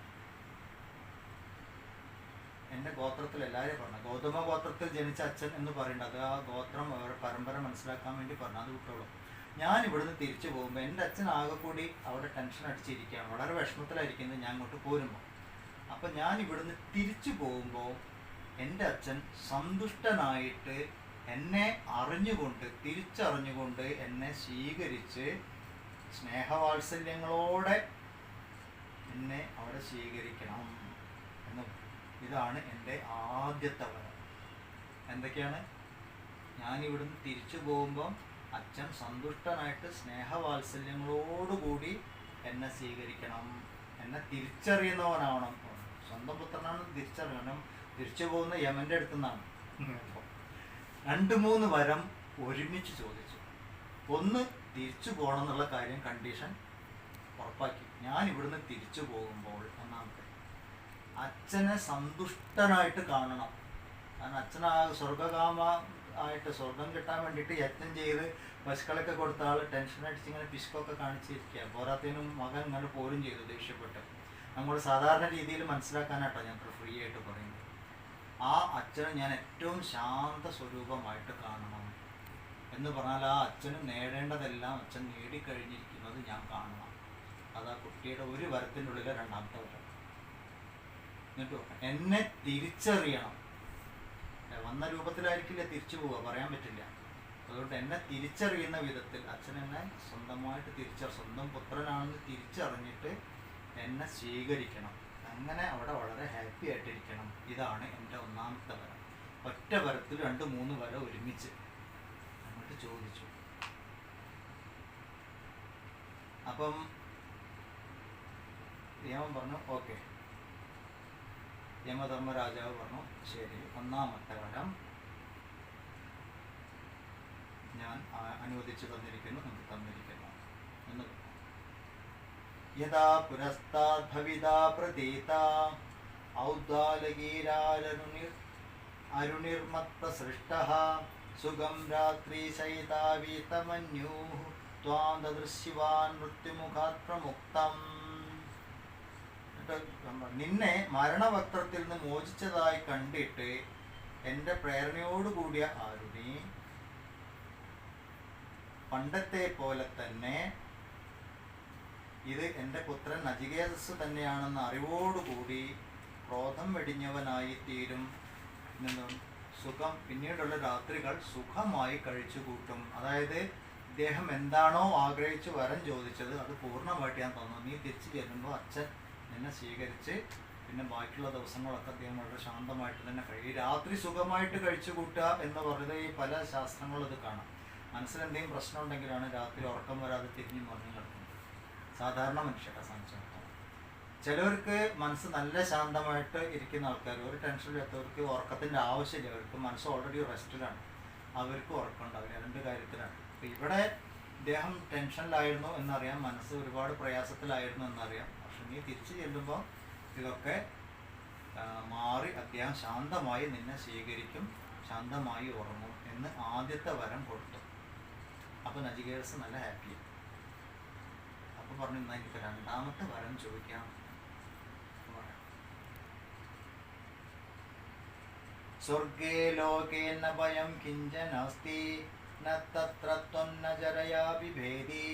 എൻ്റെ ഗോത്രത്തിൽ എല്ലാവരും പറഞ്ഞു, ഗൗതമ ഗോത്രത്തിൽ ജനിച്ച അച്ഛൻ എന്ന് പറയുന്നത്, അത് ആ ഗോത്രം പരമ്പര മനസ്സിലാക്കാൻ വേണ്ടി പറഞ്ഞു, അത് വിട്ടോളൂ. ഞാൻ ഇവിടുന്ന് തിരിച്ചു പോകുമ്പോൾ എൻ്റെ അച്ഛൻ ആകെ കൂടി അവിടെ ടെൻഷൻ അടിച്ചിരിക്കുകയാണ്, വളരെ വിഷമത്തിലായിരിക്കുന്നത് ഞാൻ അങ്ങോട്ട് പോരുമ്പോൾ. അപ്പം ഞാൻ ഇവിടുന്ന് തിരിച്ചു പോകുമ്പോൾ എൻ്റെ അച്ഛൻ സന്തുഷ്ടനായിട്ട് എന്നെ അറിഞ്ഞുകൊണ്ട്, തിരിച്ചറിഞ്ഞുകൊണ്ട് എന്നെ സ്വീകരിച്ച് സ്നേഹവാത്സല്യങ്ങളോടെ എന്നെ അവിടെ സ്വീകരിക്കണം എന്ന്. ഇതാണ് എൻ്റെ ആദ്യത്തെ വരം. എന്തൊക്കെയാണ്? ഞാനിവിടുന്ന് തിരിച്ചു പോകുമ്പോൾ അച്ഛൻ സന്തുഷ്ടനായിട്ട് സ്നേഹവാത്സല്യങ്ങളോടുകൂടി എന്നെ സ്വീകരിക്കണം, എന്നെ തിരിച്ചറിയുന്നവനാവണം. സ്വന്തം പുത്രനാണെന്ന് തിരിച്ചറിയണം. തിരിച്ചു പോകുന്ന യമൻ്റെ അടുത്തു നിന്നാണ്. 2-3 വരം ഒരുമിച്ച് ചോദിച്ചു. ഒന്ന്, തിരിച്ചു പോകണം എന്നുള്ള കാര്യം കണ്ടീഷൻ ഉറപ്പാക്കി. ഞാൻ ഇവിടുന്ന് തിരിച്ചു പോകുമ്പോൾ ഒന്നാമത്തെ, അച്ഛനെ സന്തുഷ്ടനായിട്ട് കാണണം. കാരണം അച്ഛനാ സ്വർഗകാമ ആയിട്ട് സ്വർഗം കിട്ടാൻ വേണ്ടിയിട്ട് യജ്ഞം ചെയ്ത് പശുക്കളൊക്കെ കൊടുത്ത ആൾ ടെൻഷൻ അടിച്ച് ഇങ്ങനെ പിശുക്കൊക്കെ കാണിച്ചിരിക്കുക. പോരാത്തതിനും മകൻ ഇങ്ങനെ പോലും ചെയ്തു ദേഷ്യപ്പെട്ട്. നമ്മൾ സാധാരണ രീതിയിൽ മനസ്സിലാക്കാനായിട്ടോ ഞാൻ ഫ്രീ ആയിട്ട് പറയുന്നത്. ആ അച്ഛനെ ഞാൻ ഏറ്റവും ശാന്ത സ്വരൂപമായിട്ട് കാണണം എന്ന് പറഞ്ഞാൽ, ആ അച്ഛന് നേടേണ്ടതെല്ലാം അച്ഛൻ നേടിക്കഴിഞ്ഞിരിക്കുന്നത് ഞാൻ കാണണം. അതാ കുട്ടിയുടെ ഒരു വരത്തിൻ്റെ ഉള്ളിലെ 2ാമത്തെ വരം. എന്നിട്ടോ എന്നെ തിരിച്ചറിയണം. വന്ന രൂപത്തിലായിരിക്കില്ല തിരിച്ചു പോവുക, പറയാൻ പറ്റില്ല. അതുകൊണ്ട് എന്നെ തിരിച്ചറിയുന്ന വിധത്തിൽ അച്ഛൻ എന്നെ സ്വന്തമായിട്ട് സ്വന്തം പുത്രനാണെന്ന് തിരിച്ചറിഞ്ഞിട്ട് എന്നെ സ്വീകരിക്കണം. അങ്ങനെ അവിടെ വളരെ ഹാപ്പി ആയിട്ടിരിക്കണം. ഇതാണ് എൻ്റെ 1ാമത്തെ വരം. ഒറ്റ വരത്തിൽ 2-3 വര ഒരുമിച്ച് അങ്ങോട്ട് ചോദിച്ചു. അപ്പം യമൻ പറഞ്ഞു ഓക്കെ. യമധർമ്മരാജാവ് പറഞ്ഞു ശരി, 1ാമത്തെ വരം ഞാൻ അനുവദിച്ചു തന്നിരിക്കുന്നു, നമുക്ക് തന്നിരിക്കുന്നു എന്ന് പറഞ്ഞു. യഥാ പുരസ്താദ് ഭവിതാ പ്രതീത ഔദ്ദാലഗീരാരുണിർമത്ത സൃഷ്ടഃ സുഖം രാത്രി ശൈതാവീതമന്യൂ ത്വാം ദദൃശിവാൻ മൃത്യുമുഖാത് പ്രമുക്തം. നിന്നെ മരണവക്ത്രത്തിൽ നിന്ന് മോചിച്ചതായി കണ്ടിട്ട് എൻ്റെ പ്രേരണയോടുകൂടിയ ആരുണി പണ്ടത്തെ പോലെ തന്നെ ഇത് എൻ്റെ പുത്രൻ നചികേതസ് തന്നെയാണെന്ന അറിവോടുകൂടി ക്രോധം വെടിഞ്ഞവനായി തീരും. സുഖം, പിന്നീടുള്ള രാത്രികൾ സുഖമായി കഴിച്ചു കൂട്ടും. അതായത് ഇദ്ദേഹം എന്താണോ ആഗ്രഹിച്ച് വരം ചോദിച്ചത് അത് പൂർണ്ണമായിട്ട് ഞാൻ തന്നു. നീ തിരിച്ചു ചെല്ലുമ്പോൾ അച്ഛൻ നിന്നെ സ്വീകരിച്ച് പിന്നെ ബാക്കിയുള്ള ദിവസങ്ങളൊക്കെ അദ്ദേഹം വളരെ ശാന്തമായിട്ട് തന്നെ കഴിയും. രാത്രി സുഖമായിട്ട് കഴിച്ചു കൂട്ടുക എന്ന് പറയുന്നത് ഈ പല ശാസ്ത്രങ്ങളും ഇത് കാണാം. മനസ്സിലെന്തെങ്കിലും പ്രശ്നം ഉണ്ടെങ്കിലാണ് രാത്രി ഉറക്കം വരാതെ തിരിഞ്ഞു മറിഞ്ഞു കിടക്കുന്നത്. സാധാരണ മനുഷ്യരുടെ സംബന്ധിച്ചിടത്തോളം ചിലവർക്ക് മനസ്സ് നല്ല ശാന്തമായിട്ട് ഇരിക്കുന്ന ആൾക്കാർ, ഒരു ടെൻഷനില്ലാത്തവർക്ക് ഉറക്കത്തിൻ്റെ ആവശ്യമില്ല. അവർക്ക് മനസ്സ് ഓൾറെഡി റെസ്റ്റിലാണ്, അവർക്ക് ഉറക്കം ഉണ്ടാവില്ല. 2 കാര്യത്തിലാണ്. അപ്പോൾ ഇവിടെ ഇദ്ദേഹം ടെൻഷനിലായിരുന്നു എന്നറിയാം, മനസ്സ് ഒരുപാട് പ്രയാസത്തിലായിരുന്നു എന്നറിയാം. പക്ഷെ നീ തിരിച്ചു ചെല്ലുമ്പോൾ ഇതൊക്കെ മാറി അദ്ദേഹം ശാന്തമായി നിന്നെ സ്വീകരിക്കും, ശാന്തമായി ഉറങ്ങും എന്ന് ആദ്യത്തെ വരം കൊടുത്തു. അപ്പോൾ നചികേതസ് നല്ല ഹാപ്പിയായി. അപ്പോൾ അപ്പോൾ പറഞ്ഞു എന്നാൽ എനിക്ക് രണ്ടാമത്തെ വരം ചോദിക്കാം. സ്വർഗേ ലോകേ ന ഭയം കിഞ്ചനാസ്തി ന തത്ര ത്വം ന ജരയാ വിഭേദി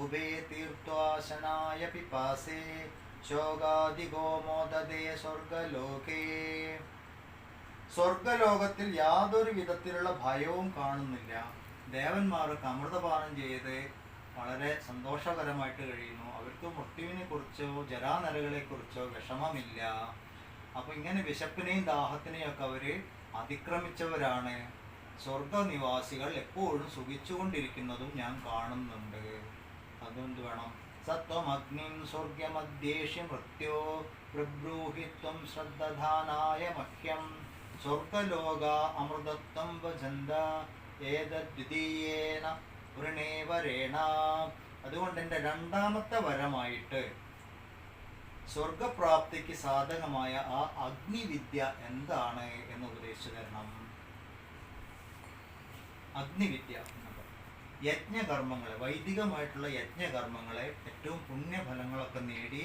ഉഭേ തീർത്വാശനായ പിപാസേ ശോകാദിഗോ മോദതേ സ്വർഗലോകേ. സ്വർഗലോകത്തിൽ യാതൊരു വിധത്തിലുള്ള ഭയവും കാണുന്നില്ല. ദേവന്മാർക്ക് അമൃതപാനം ചെയ്ത് വളരെ സന്തോഷകരമായിട്ട് കഴിയുന്നു. അവർക്ക് മൃത്യുവിനെ കുറിച്ചോ ജരാനരകളെ കുറിച്ചോ വിഷമമില്ല. അപ്പൊ ഇങ്ങനെ വിശപ്പിനെയും ദാഹത്തിനെയും ഒക്കെ അവര് അതിക്രമിച്ചവരാണ്. സ്വർഗനിവാസികൾ എപ്പോഴും സുഖിച്ചുകൊണ്ടിരിക്കുന്നതും ഞാൻ കാണുന്നുണ്ട്. അതുകൊണ്ട് വേണം സത്വമഗ്നിം സ്വർഗമധ്യേഷ്യ മൃത്യോ പ്രബ്രൂഹിത്വം ശ്രദ്ധധാനായ മഹ്യം സ്വർഗലോക അമൃതത്വം ഭജന്ത ഏതദ്വിതീയേന വൃണേവരേണ. അതുകൊണ്ട് എൻ്റെ രണ്ടാമത്തെ വരമായിട്ട് സ്വർഗപ്രാപ്തിക്ക് സാധകമായ ആ അഗ്നിവിദ്യ എന്താണ് എന്ന് ഉപദേശിച്ചു തരണം. അഗ്നിവിദ്യ യജ്ഞകർമ്മങ്ങളെ, വൈദികമായിട്ടുള്ള യജ്ഞകർമ്മങ്ങളെ, ഏറ്റവും പുണ്യഫലങ്ങളൊക്കെ നേടി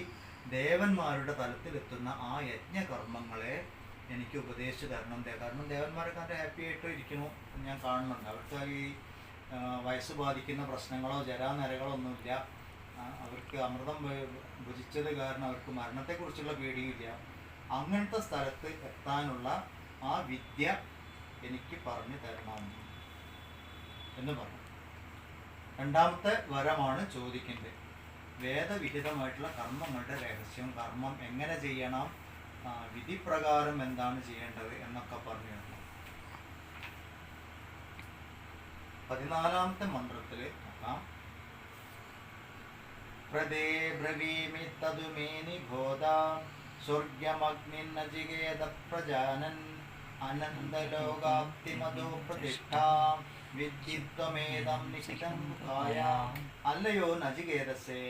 ദേവന്മാരുടെ തലത്തിലെത്തുന്ന ആ യജ്ഞകർമ്മങ്ങളെ എനിക്ക് ഉപദേശിച്ചു തരണം. കാരണം ദേവന്മാരൊക്കെ നല്ല ഹാപ്പി ആയിട്ട് ഇരിക്കുന്നു ഞാൻ കാണുന്നുണ്ട്. അവർക്ക് ഈ വയസ്സ് ബാധിക്കുന്ന പ്രശ്നങ്ങളോ ജരാനരകളോ ഒന്നുമില്ല. അവർക്ക് അമൃതം ഭുജിച്ചത് കാരണം അവർക്ക് മരണത്തെക്കുറിച്ചുള്ള പേടിയില്ല. അങ്ങനത്തെ സ്ഥലത്ത് എത്താനുള്ള ആ വിദ്യ എനിക്ക് പറഞ്ഞു തരണം എന്ന് പറഞ്ഞു. രണ്ടാമത്തെ വരമാണ് ചോദിക്കുന്നത്. വേദവിഹിതമായിട്ടുള്ള കർമ്മങ്ങളുടെ രഹസ്യം, കർമ്മം എങ്ങനെ ചെയ്യണം, വിധിപ്രകാരം എന്താണ് ചെയ്യേണ്ടത് എന്നൊക്കെ പറഞ്ഞു തരണം. 14ാമത്തെ മന്ത്രത്തിൽ നോക്കാം. പ്രദേ ബ്രവീമി തതുമേനി ബോധ സ്വർഗ്യമഗ്നിന്നചികേത പ്രജാനൻ അനന്തലോകാപ്തിമതോ പ്രതിഷ്ഠാ വിദ്ധിത്വമേതം നിഹിതം കായ. അല്ലയോ നചികേതസേ,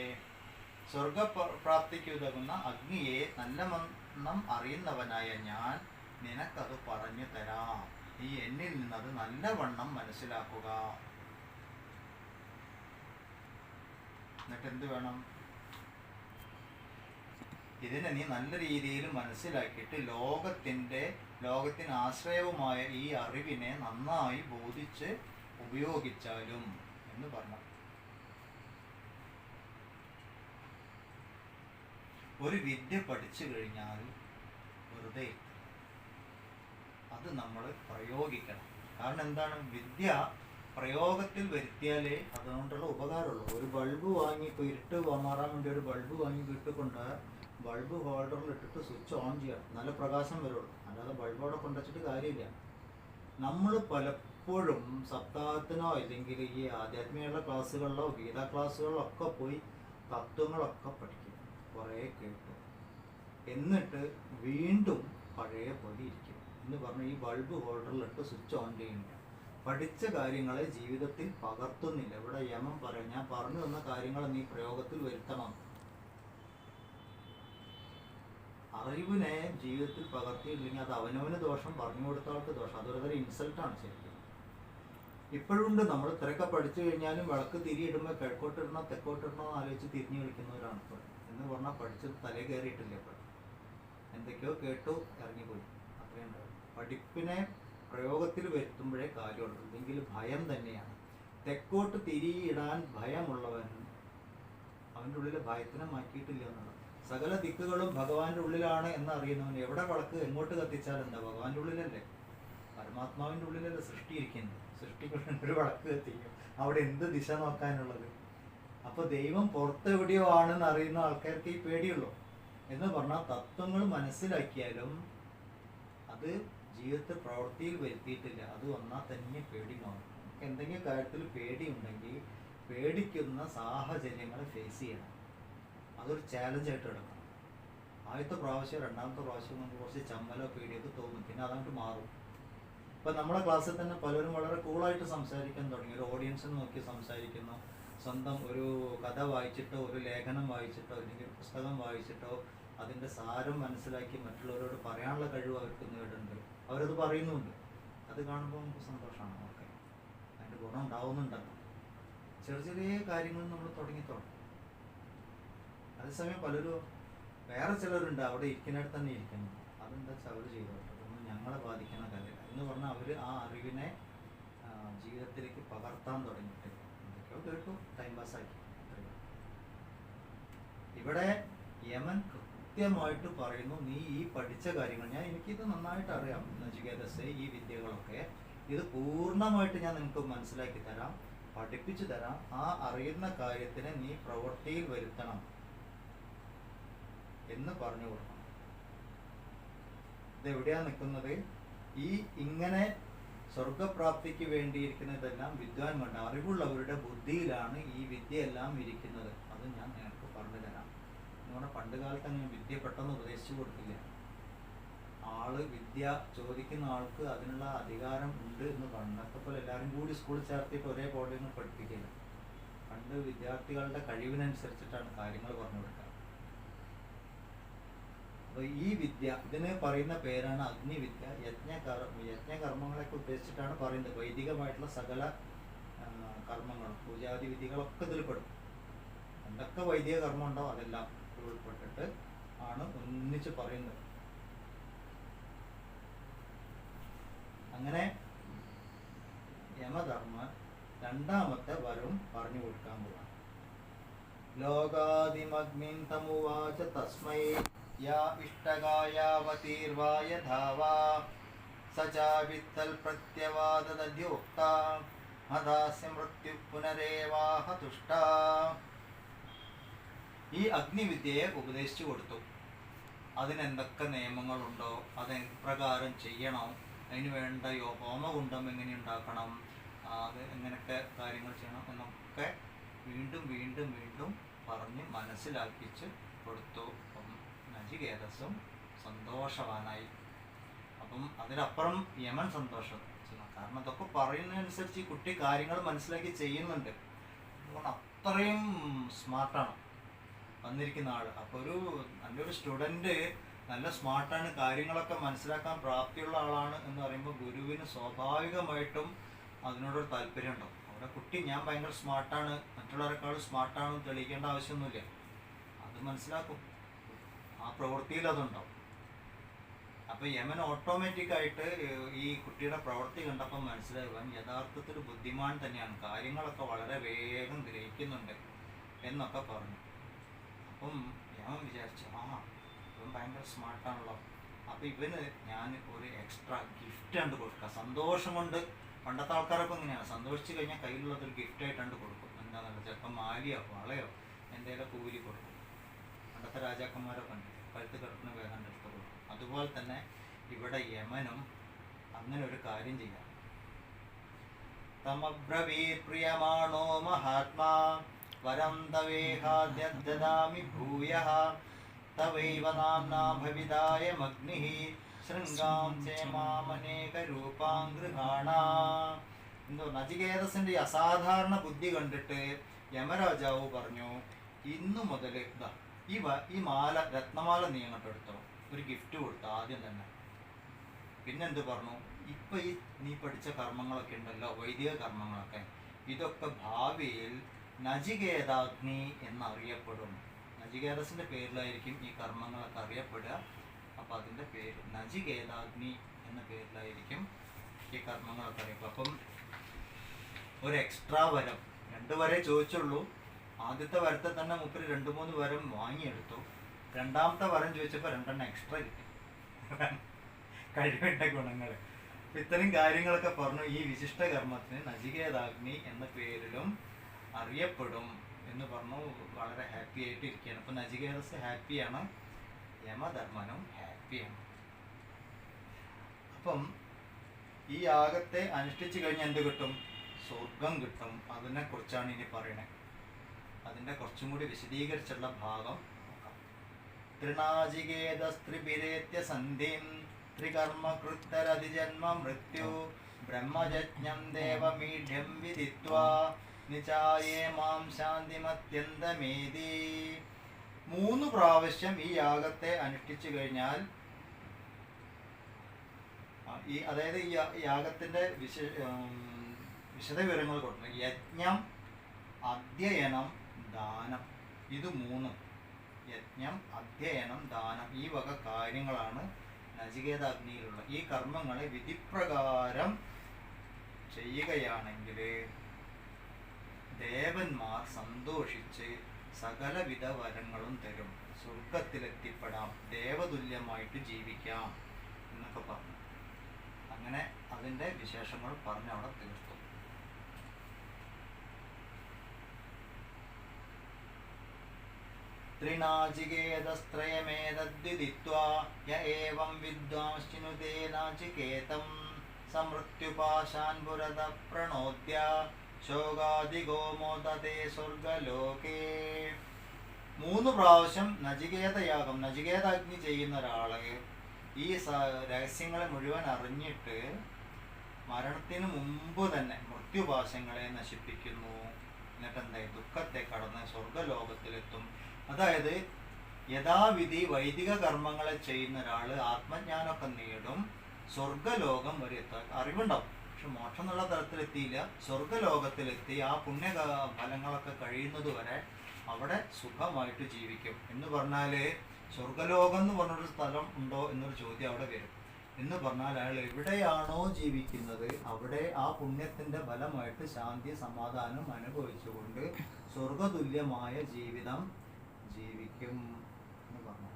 സ്വർഗപ്രാപ്തിക്ക് ഉതകുന്ന അഗ്നിയെ നല്ലവണ്ണം അറിയുന്നവനായ ഞാൻ നിനക്കത് പറഞ്ഞു തരാം. നീ എന്നിൽ നിന്നത് നല്ലവണ്ണം മനസ്സിലാക്കുക. എന്നിട്ട് എന്ത് വേണം? ഇതിനെ നീ നല്ല രീതിയിൽ മനസ്സിലാക്കിയിട്ട് ലോകത്തിന് ആശ്രയവുമായ ഈ അറിവിനെ നന്നായി ബോധിച്ച് ഉപയോഗിച്ചാലും എന്ന് പറഞ്ഞു. ഒരു വിദ്യ പഠിച്ചു കഴിഞ്ഞാൽ വെറുതെ അത് നമ്മൾ പ്രയോഗിക്കണം. കാരണം എന്താണ്? വിദ്യ പ്രയോഗത്തിൽ വരുത്തിയാലേ അതുകൊണ്ടുള്ള ഉപകാരമുള്ളൂ. ഒരു ബൾബ് വാങ്ങി, ഇപ്പോൾ ഇരുട്ട് മാറാൻ വേണ്ടി ഒരു ബൾബ് വാങ്ങി വീട്ടുകൊണ്ട് ബൾബ് ഹോൾഡറിൽ ഇട്ടിട്ട് സ്വിച്ച് ഓൺ ചെയ്യണം, നല്ല പ്രകാശം വരുള്ളൂ. അല്ലാതെ ബൾബോടെ കൊണ്ടുവച്ചിട്ട് കാര്യമില്ല. നമ്മൾ പലപ്പോഴും സപ്താഹത്തിനോ അല്ലെങ്കിൽ ഈ ആധ്യാത്മിക ക്ലാസ്സുകളിലോ ഗീതാ ക്ലാസ്സുകളിലോ ഒക്കെ പോയി തത്വങ്ങളൊക്കെ പഠിക്കും, കുറേ കേട്ടു, എന്നിട്ട് വീണ്ടും പഴയ പോലെ ഇരിക്കും എന്ന് പറഞ്ഞ് ഈ ബൾബ് ഹോൾഡറിലിട്ട് സ്വിച്ച് ഓൺ ചെയ്യുന്നില്ല. പഠിച്ച കാര്യങ്ങളെ ജീവിതത്തിൽ പകർത്തുന്നില്ല. ഇവിടെ യമം പറയും, ഞാൻ പറഞ്ഞു തന്ന കാര്യങ്ങൾ നീ പ്രയോഗത്തിൽ വരുത്തണം. അറിവിനെ ജീവിതത്തിൽ പകർത്തിയില്ലെങ്കിൽ അത് അവനവന് ദോഷം, പറഞ്ഞു കൊടുത്ത ആൾക്ക് ദോഷം. അതൊരു തരം ഇൻസൾട്ടാണ് ശരിക്കും. ഇപ്പോഴുണ്ട് നമ്മൾ ഇത്രയൊക്കെ പഠിച്ചു കഴിഞ്ഞാലും വിളക്ക് തിരിയിടുമ്പോൾ കിഴക്കോട്ടിടണോ തെക്കോട്ടിടണോ എന്ന് ആലോചിച്ച് തിരിഞ്ഞു കളിക്കുന്നവരാണ് ഇപ്പോൾ. എന്ന് പറഞ്ഞാൽ പഠിച്ചത് തലേ കയറിയിട്ടില്ല. ഇപ്പോൾ എന്തൊക്കെയോ കേട്ടു ഇറങ്ങിപ്പോയി, അത്രയും ഉണ്ടാവും. പഠിപ്പിനെ പ്രയോഗത്തിൽ വരുത്തുമ്പോഴേ കാര്യമുള്ളൂ. ഇല്ലെങ്കിൽ ഭയം തന്നെയാണ്. തെക്കോട്ട് തിരിയിടാൻ ഭയമുള്ളവൻ അവൻ്റെ ഉള്ളിലെ ഭയത്തിനെ മാറ്റിയിട്ടില്ല എന്നുള്ളത്. സകല ദിക്കുകളും ഭഗവാന്റെ ഉള്ളിലാണ് എന്നറിയുന്നവൻ എവിടെ വിളക്ക് എങ്ങോട്ട് കത്തിച്ചാൽ എന്താ? ഭഗവാന്റെ ഉള്ളിലല്ലേ, പരമാത്മാവിൻ്റെ ഉള്ളിലല്ലേ സൃഷ്ടിയിരിക്കുന്നത്. സൃഷ്ടിക്കുന്ന ഒരു വിളക്ക് കത്തിക്കും, അവിടെ എന്ത് ദിശ നോക്കാനുള്ളത്? അപ്പൊ ദൈവം പുറത്തെവിടെയോ ആണെന്ന് അറിയുന്ന ആൾക്കാർക്ക് ഈ പേടിയുള്ളൂ. എന്ന് പറഞ്ഞാൽ തത്വങ്ങൾ മനസ്സിലാക്കിയാലും അത് ജീവിതത്തിൽ പ്രവൃത്തിയിൽ വരുത്തിയിട്ടില്ല. അത് വന്നാൽ തന്നെ പേടി മാറും. എന്തെങ്കിലും കാര്യത്തിൽ പേടിയുണ്ടെങ്കിൽ പേടിക്കുന്ന സാഹചര്യങ്ങളെ ഫേസ് ചെയ്യണം. അതൊരു ചാലഞ്ചായിട്ട് എടുക്കണം. ആദ്യത്തെ പ്രാവശ്യം രണ്ടാമത്തെ പ്രാവശ്യം നമുക്ക് കുറച്ച് ചമ്മലോ പേടിയൊക്കെ തോന്നും, പിന്നെ അതങ്ങോട്ട് മാറും. ഇപ്പം നമ്മുടെ ക്ലാസ്സിൽ തന്നെ പലരും വളരെ കൂളായിട്ട് സംസാരിക്കാൻ തുടങ്ങി. ഒരു ഓഡിയൻസിനെ നോക്കി സംസാരിക്കുന്നു. സ്വന്തം ഒരു കഥ വായിച്ചിട്ടോ ഒരു ലേഖനം വായിച്ചിട്ടോ അല്ലെങ്കിൽ പുസ്തകം വായിച്ചിട്ടോ അതിൻ്റെ സാരം മനസ്സിലാക്കി മറ്റുള്ളവരോട് പറയാനുള്ള കഴിവ് അവർക്ക് നേടുന്നുണ്ട്. അവരത് പറയുന്നുണ്ട്. അത് കാണുമ്പോൾ നമുക്ക് സന്തോഷമാണ്. ഓക്കെ, അതിൻ്റെ ഗുണം ഉണ്ടാവുന്നുണ്ടല്ലോ. ചെറിയ ചെറിയ കാര്യങ്ങൾ നമ്മൾ തുടങ്ങി. അതേസമയം പലരും വേറെ ചിലരുണ്ട് അവിടെ ഇരിക്കുന്നിടത്ത് തന്നെ ഇരിക്കണം. അതെന്താ വെച്ചാൽ അവർ ചെയ്തോട്ടെ, അതൊന്നും ഞങ്ങളെ ബാധിക്കുന്ന കാര്യമില്ല എന്ന് പറഞ്ഞാൽ അവർ ആ അറിവിനെ ജീവിതത്തിലേക്ക് പകർത്താൻ തുടങ്ങിയിട്ട് എന്തൊക്കെയോ കേട്ടു, ടൈം പാസ്സാക്കി. ഇവിടെ യമൻ കൃത്യമായിട്ട് പറയുന്നു, നീ ഈ പഠിച്ച കാര്യങ്ങൾ, എനിക്കിത് നന്നായിട്ട് അറിയാം നചികേതസേ, ഈ വിദ്യകളൊക്കെ ഇത് പൂർണ്ണമായിട്ട് ഞാൻ നിനക്ക് മനസ്സിലാക്കി തരാം, പഠിപ്പിച്ചു തരാം. ആ അറിയുന്ന കാര്യത്തിനെ നീ പ്രവൃത്തിയിൽ വരുത്തണം എന്ന് പറഞ്ഞു കൊടുക്കണം. ഇതെവിടെയാ നിൽക്കുന്നത്? ഈ ഇങ്ങനെ സ്വർഗപ്രാപ്തിക്ക് വേണ്ടിയിരിക്കുന്നതെല്ലാം വിദ്വാൻമാരുടെ അറിവുള്ളവരുടെ ബുദ്ധിയിലാണ് ഈ വിദ്യയെല്ലാം ഇരിക്കുന്നത്. അത് ഞാൻ നിനക്ക് പറഞ്ഞു തരാം എന്ന് പറഞ്ഞാൽ പണ്ട് കാലത്ത് അങ്ങനെ വിദ്യ പെട്ടെന്ന് ഉപദേശിച്ചു കൊടുക്കില്ല. ആള് വിദ്യ ചോദിക്കുന്ന ആൾക്ക് അതിനുള്ള അധികാരം ഉണ്ട് എന്ന് പണ്ടത്തെ പോലെ എല്ലാവരും കൂടി സ്കൂളിൽ ചേർത്തിട്ട് ഒരേ പോലെയൊന്നും പഠിപ്പിക്കില്ല. പണ്ട് വിദ്യാർത്ഥികളുടെ കഴിവിനനുസരിച്ചിട്ടാണ് കാര്യങ്ങൾ പറഞ്ഞു കൊടുക്കുക. അപ്പോൾ ഈ വിദ്യ, ഇതിന് പറയുന്ന പേരാണ് അഗ്നിവിദ്യ. യജ്ഞകർമ്മങ്ങളൊക്കെ ഉദ്ദേശിച്ചിട്ടാണ് പറയുന്നത്. വൈദികമായിട്ടുള്ള സകല കർമ്മങ്ങളും പൂജാതി വിധികളൊക്കെ ഇതിൽ പെടും. എന്തൊക്കെ വൈദിക കർമ്മം ഉണ്ടോ അതെല്ലാം ഉൾപ്പെട്ടിട്ട് ആണ് ഒന്നിച്ച് പറയുന്നത്. അങ്ങനെ യമധർമ്മ രണ്ടാമത്തെ വരവും പറഞ്ഞു കൊടുക്കാൻ പോവാണ്. ലോകാദിമഗ്നിൻ തമുവാച തസ്മൈ യാ ഇഷ്ടകായാവതീർവായ ധാവാ സചാവിത്തൽ പ്രത്യവാദദ്യോക്ത ഹദാസ്യ മൃത്യു പുനരേവാഹ തുഷ്ട. ഈ അഗ്നിവിദ്യയെ ഉപദേശിച്ചു കൊടുത്തു. അതിനെന്തൊക്കെ നിയമങ്ങളുണ്ടോ, അതെപ്രകാരം ചെയ്യണം, അതിന് വേണ്ട ഹോമകുണ്ഡം എങ്ങനെ ഉണ്ടാക്കണം, അത് എങ്ങനെയൊക്കെ കാര്യങ്ങൾ ചെയ്യണം എന്നൊക്കെ വീണ്ടും വീണ്ടും വീണ്ടും പറഞ്ഞ് മനസ്സിലാക്കിച്ച് കൊടുത്തു. അപ്പം നചികേതസും സന്തോഷവാനായി. അപ്പം അതിനപ്പുറം യമൻ സന്തോഷം, കാരണം ഇതൊക്കെ പറയുന്നതനുസരിച്ച് ഈ കുട്ടി കാര്യങ്ങൾ മനസ്സിലാക്കി ചെയ്യുന്നുണ്ട്. അതുകൊണ്ട് അത്രയും സ്മാർട്ടാണ് വന്നിരിക്കുന്ന ആൾ. അപ്പോൾ നല്ലൊരു സ്റ്റുഡൻറ്റ് നല്ല സ്മാർട്ടാണ്, കാര്യങ്ങളൊക്കെ മനസ്സിലാക്കാൻ പ്രാപ്തിയുള്ള ആളാണ് എന്ന് പറയുമ്പോൾ ഗുരുവിന് സ്വാഭാവികമായിട്ടും അതിനോടൊരു താല്പര്യം ഉണ്ടാവും. അവിടെ കുട്ടി ഞാൻ ഭയങ്കര സ്മാർട്ടാണ്, മറ്റുള്ളവരെക്കാളും സ്മാർട്ടാണെന്ന് തെളിയിക്കേണ്ട ആവശ്യമൊന്നുമില്ല, അത് മനസ്സിലാക്കും, ആ പ്രവൃത്തിയിൽ അതുണ്ടാവും. അപ്പോൾ യമൻ ഓട്ടോമാറ്റിക്കായിട്ട് ഈ കുട്ടിയുടെ പ്രവൃത്തി കണ്ടപ്പോൾ മനസ്സിലാകുവാൻ യഥാർത്ഥത്തിൽ ബുദ്ധിമാൻ തന്നെയാണ്, കാര്യങ്ങളൊക്കെ വളരെ വേഗം ഗ്രഹിക്കുന്നുണ്ട് എന്നൊക്കെ പറഞ്ഞു. അപ്പം യമൻ വിചാരിച്ചു, ഇവൻ ഭയങ്കര സ്മാർട്ടാണല്ലോ, അപ്പോൾ ഇവന് ഞാൻ ഒരു എക്സ്ട്രാ ഗിഫ്റ്റ് കണ്ട് കൊടുക്കാം. സന്തോഷം കൊണ്ട് പണ്ടത്തെ ആൾക്കാരൊക്കെ ഇങ്ങനെയാണ്, സന്തോഷിച്ച് കഴിഞ്ഞാൽ കയ്യിലുള്ളതൊരു ഗിഫ്റ്റായിട്ടാണ്ട് കൊടുക്കും. എന്താണെന്നല്ല, ചിലപ്പോൾ മാലിയോ വളയോ എന്തെങ്കിലും കൂലി കൊടുക്കും. പണ്ടത്തെ രാജാക്കന്മാരൊക്കെ ഉണ്ട്, കഴുത്ത് കിടക്കുന്ന വേഗം എടുത്ത് കൊടുക്കും. അതുപോലെ തന്നെ ഇവിടെ യമനും അങ്ങനെ ഒരു കാര്യം ചെയ്യാം. തമബ്രവീത് പ്രിയമാണോ മഹാത്മാ വരം തവേഹാദ്യദാമി ഭൂയഃ തവൈവ നാംനാ ഭവിതായമഗ്നിഃ ശൃംഗാം ചേമാമനേക രൂപാം ഗൃഹാണാം. എന്തോ നചികേതസിന്റെ ഈ അസാധാരണ ബുദ്ധി കണ്ടിട്ട് യമരാജാവ് പറഞ്ഞു, ഇന്നു മുതൽ ഈ മാല, രത്നമാല നീ അങ്ങോട്ട് എടുത്തോ, ഒരു ഗിഫ്റ്റ് കൊടുത്തു ആദ്യം തന്നെ. പിന്നെന്ത് പറഞ്ഞു, ഇപ്പം ഈ നീ പഠിച്ച കർമ്മങ്ങളൊക്കെ ഉണ്ടല്ലോ, വൈദിക കർമ്മങ്ങളൊക്കെ, ഇതൊക്കെ ഭാവിയിൽ നചികേതാഗ്നി എന്നറിയപ്പെടും. നചികേതസിൻ്റെ പേരിലായിരിക്കും ഈ കർമ്മങ്ങളൊക്കെ അറിയപ്പെടുക. അപ്പം അതിൻ്റെ പേര് നചികേതാഗ്നി എന്ന പേരിലായിരിക്കും ഈ കർമ്മങ്ങളൊക്കെ അറിയപ്പെടും. അപ്പം ഒരു എക്സ്ട്രാ വരം, 2 വരെ ചോദിച്ചുള്ളൂ. ആദ്യത്തെ വരത്തെ തന്നെ മുപ്പര് 2-3 വരം വാങ്ങിയെടുത്തു. രണ്ടാമത്തെ വരം ചോദിച്ചപ്പോൾ 2 എക്സ്ട്രാ കിട്ടി, കഴിവിൻ്റെ ഗുണങ്ങൾ. ഇത്തരം കാര്യങ്ങളൊക്കെ പറഞ്ഞു. ഈ വിശിഷ്ട കർമ്മത്തിന് നചികേതാഗ്നി എന്ന പേരിലും അറിയപ്പെടും എന്ന് പറഞ്ഞു. വളരെ ഹാപ്പി ആയിട്ട് ഇരിക്കുകയാണ്. അപ്പം നചികേതസ് ഹാപ്പിയാണ്, യമധർമ്മനും ഹാപ്പിയാണ്. അപ്പം ഈ യാഗത്തെ അനുഷ്ഠിച്ചു കഴിഞ്ഞാൽ എന്ത് കിട്ടും? സ്വർഗം കിട്ടും. അതിനെക്കുറിച്ചാണ് ഇനി പറയണത്. അതിൻ്റെ കുറച്ചും കൂടി വിശദീകരിച്ചുള്ള ഭാഗം നോക്കാം. തൃണാചികേതസ്ത്രിപിരേത്യ സന്ധിം ത്രികർമ്മകൃത്തരതിജന്മ മൃത്യു ബ്രഹ്മയജ്ഞം ദേവമീഢ്യം വിദിത്വാ നിചായേ മാം ശാന്തിമത്യന്തമേതി. 3 പ്രാവശ്യം ഈ യാഗത്തെ അനുഷ്ഠിച്ചു കഴിഞ്ഞാൽ, അതായത് ഈ യാഗത്തിൻ്റെ വിശദവിവരങ്ങൾ കൊടുക്കണം. യജ്ഞം, അധ്യയനം, ദാനം, ഇത് 3 യജ്ഞം, അധ്യയനം, ദാനം, ഈ വക കാര്യങ്ങളാണ് നചികേതാഗ്നിയിലുള്ള. ഈ കർമ്മങ്ങളെ വിധിപ്രകാരം ചെയ്യുകയാണെങ്കിൽ ദേവന്മാർ സന്തോഷിച്ച് സകലവിധ വരങ്ങളും തരും, സ്വർഗത്തിലെത്തിപ്പെടാം, ദേവതുല്യമായിട്ട് ജീവിക്കാം എന്നൊക്കെ പറഞ്ഞു. അങ്ങനെ അതിൻ്റെ വിശേഷങ്ങൾ പറഞ്ഞ് അവിടെ തീർത്തു. ത്രിനാചികേതസ്ത്രയമേതദ്വിദിത്വാ യ ഏവം വിദ്വാംശ്ചിനുതേ നാചികേതം സമൃത്യുപാശാൻ പുരത പ്രണോദ്യ ശോകാദിഗോ മോദതേ സ്വർഗലോകേ. 3 പ്രാവശ്യം നചികേതയാഗം, നചികേതാഗ്നി ചെയ്യുന്ന ഒരാള് ഈ രഹസ്യങ്ങളെ മുഴുവൻ അറിഞ്ഞിട്ട് മരണത്തിന് മുമ്പ് തന്നെ മൃത്യുപാശങ്ങളെ നശിപ്പിക്കുന്നു. എന്നിട്ട് എന്തായി? ദുഃഖത്തെ കടന്ന് സ്വർഗലോകത്തിലെത്തും. അതായത് യഥാവിധി വൈദിക കർമ്മങ്ങളെ ചെയ്യുന്ന ഒരാൾ ആത്മജ്ഞാനമൊക്കെ നേടും, സ്വർഗലോകം വരെ എത്താൻ അറിവുണ്ടാവും. പക്ഷെ മോക്ഷം എന്നുള്ള തലത്തിലെത്തിയില്ല, സ്വർഗലോകത്തിലെത്തി ആ പുണ്യ ഫലങ്ങളൊക്കെ കഴിയുന്നത് വരെ അവിടെ സുഖമായിട്ട് ജീവിക്കും. എന്ന് പറഞ്ഞാൽ സ്വർഗലോകം എന്ന് പറഞ്ഞൊരു സ്ഥലം ഉണ്ടോ എന്നൊരു ചോദ്യം അവിടെ വരും. എന്ന് പറഞ്ഞാൽ അയാൾ എവിടെയാണോ ജീവിക്കുന്നത് അവിടെ ആ പുണ്യത്തിൻ്റെ ഫലമായിട്ട് ശാന്തി സമാധാനം അനുഭവിച്ചുകൊണ്ട് സ്വർഗതുല്യമായ ജീവിതം ജീവിക്കും എന്ന് പറഞ്ഞു.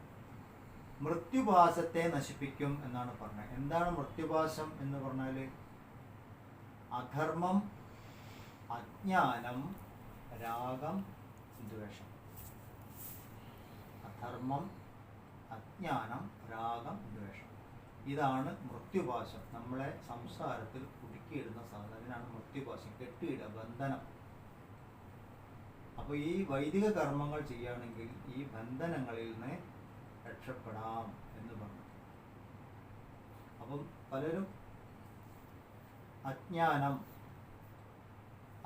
മൃത്യുപാശത്തെ നശിപ്പിക്കും എന്നാണ് പറഞ്ഞത്. എന്താണ് മൃത്യുപാശം എന്ന് പറഞ്ഞാൽ? അധർമ്മം, അജ്ഞാനം, രാഗം, ദ്വേഷം. അധർമ്മം, അജ്ഞാനം, രാഗം, ദ്വേഷം, ഇതാണ് മൃത്യുപാശം. നമ്മളെ സംസാരത്തിൽ കുടുക്കിയിടുന്ന സാധനം. അതിനാണ് മൃത്യുപാശം, കെട്ടിയിടുക, ബന്ധനം. അപ്പോൾ ഈ വൈദിക കർമ്മങ്ങൾ ചെയ്യുകയാണെങ്കിൽ ഈ ബന്ധനങ്ങളിൽ നിന്ന് രക്ഷപ്പെടാം എന്ന് പറഞ്ഞു. അപ്പം പലരും അജ്ഞാനം,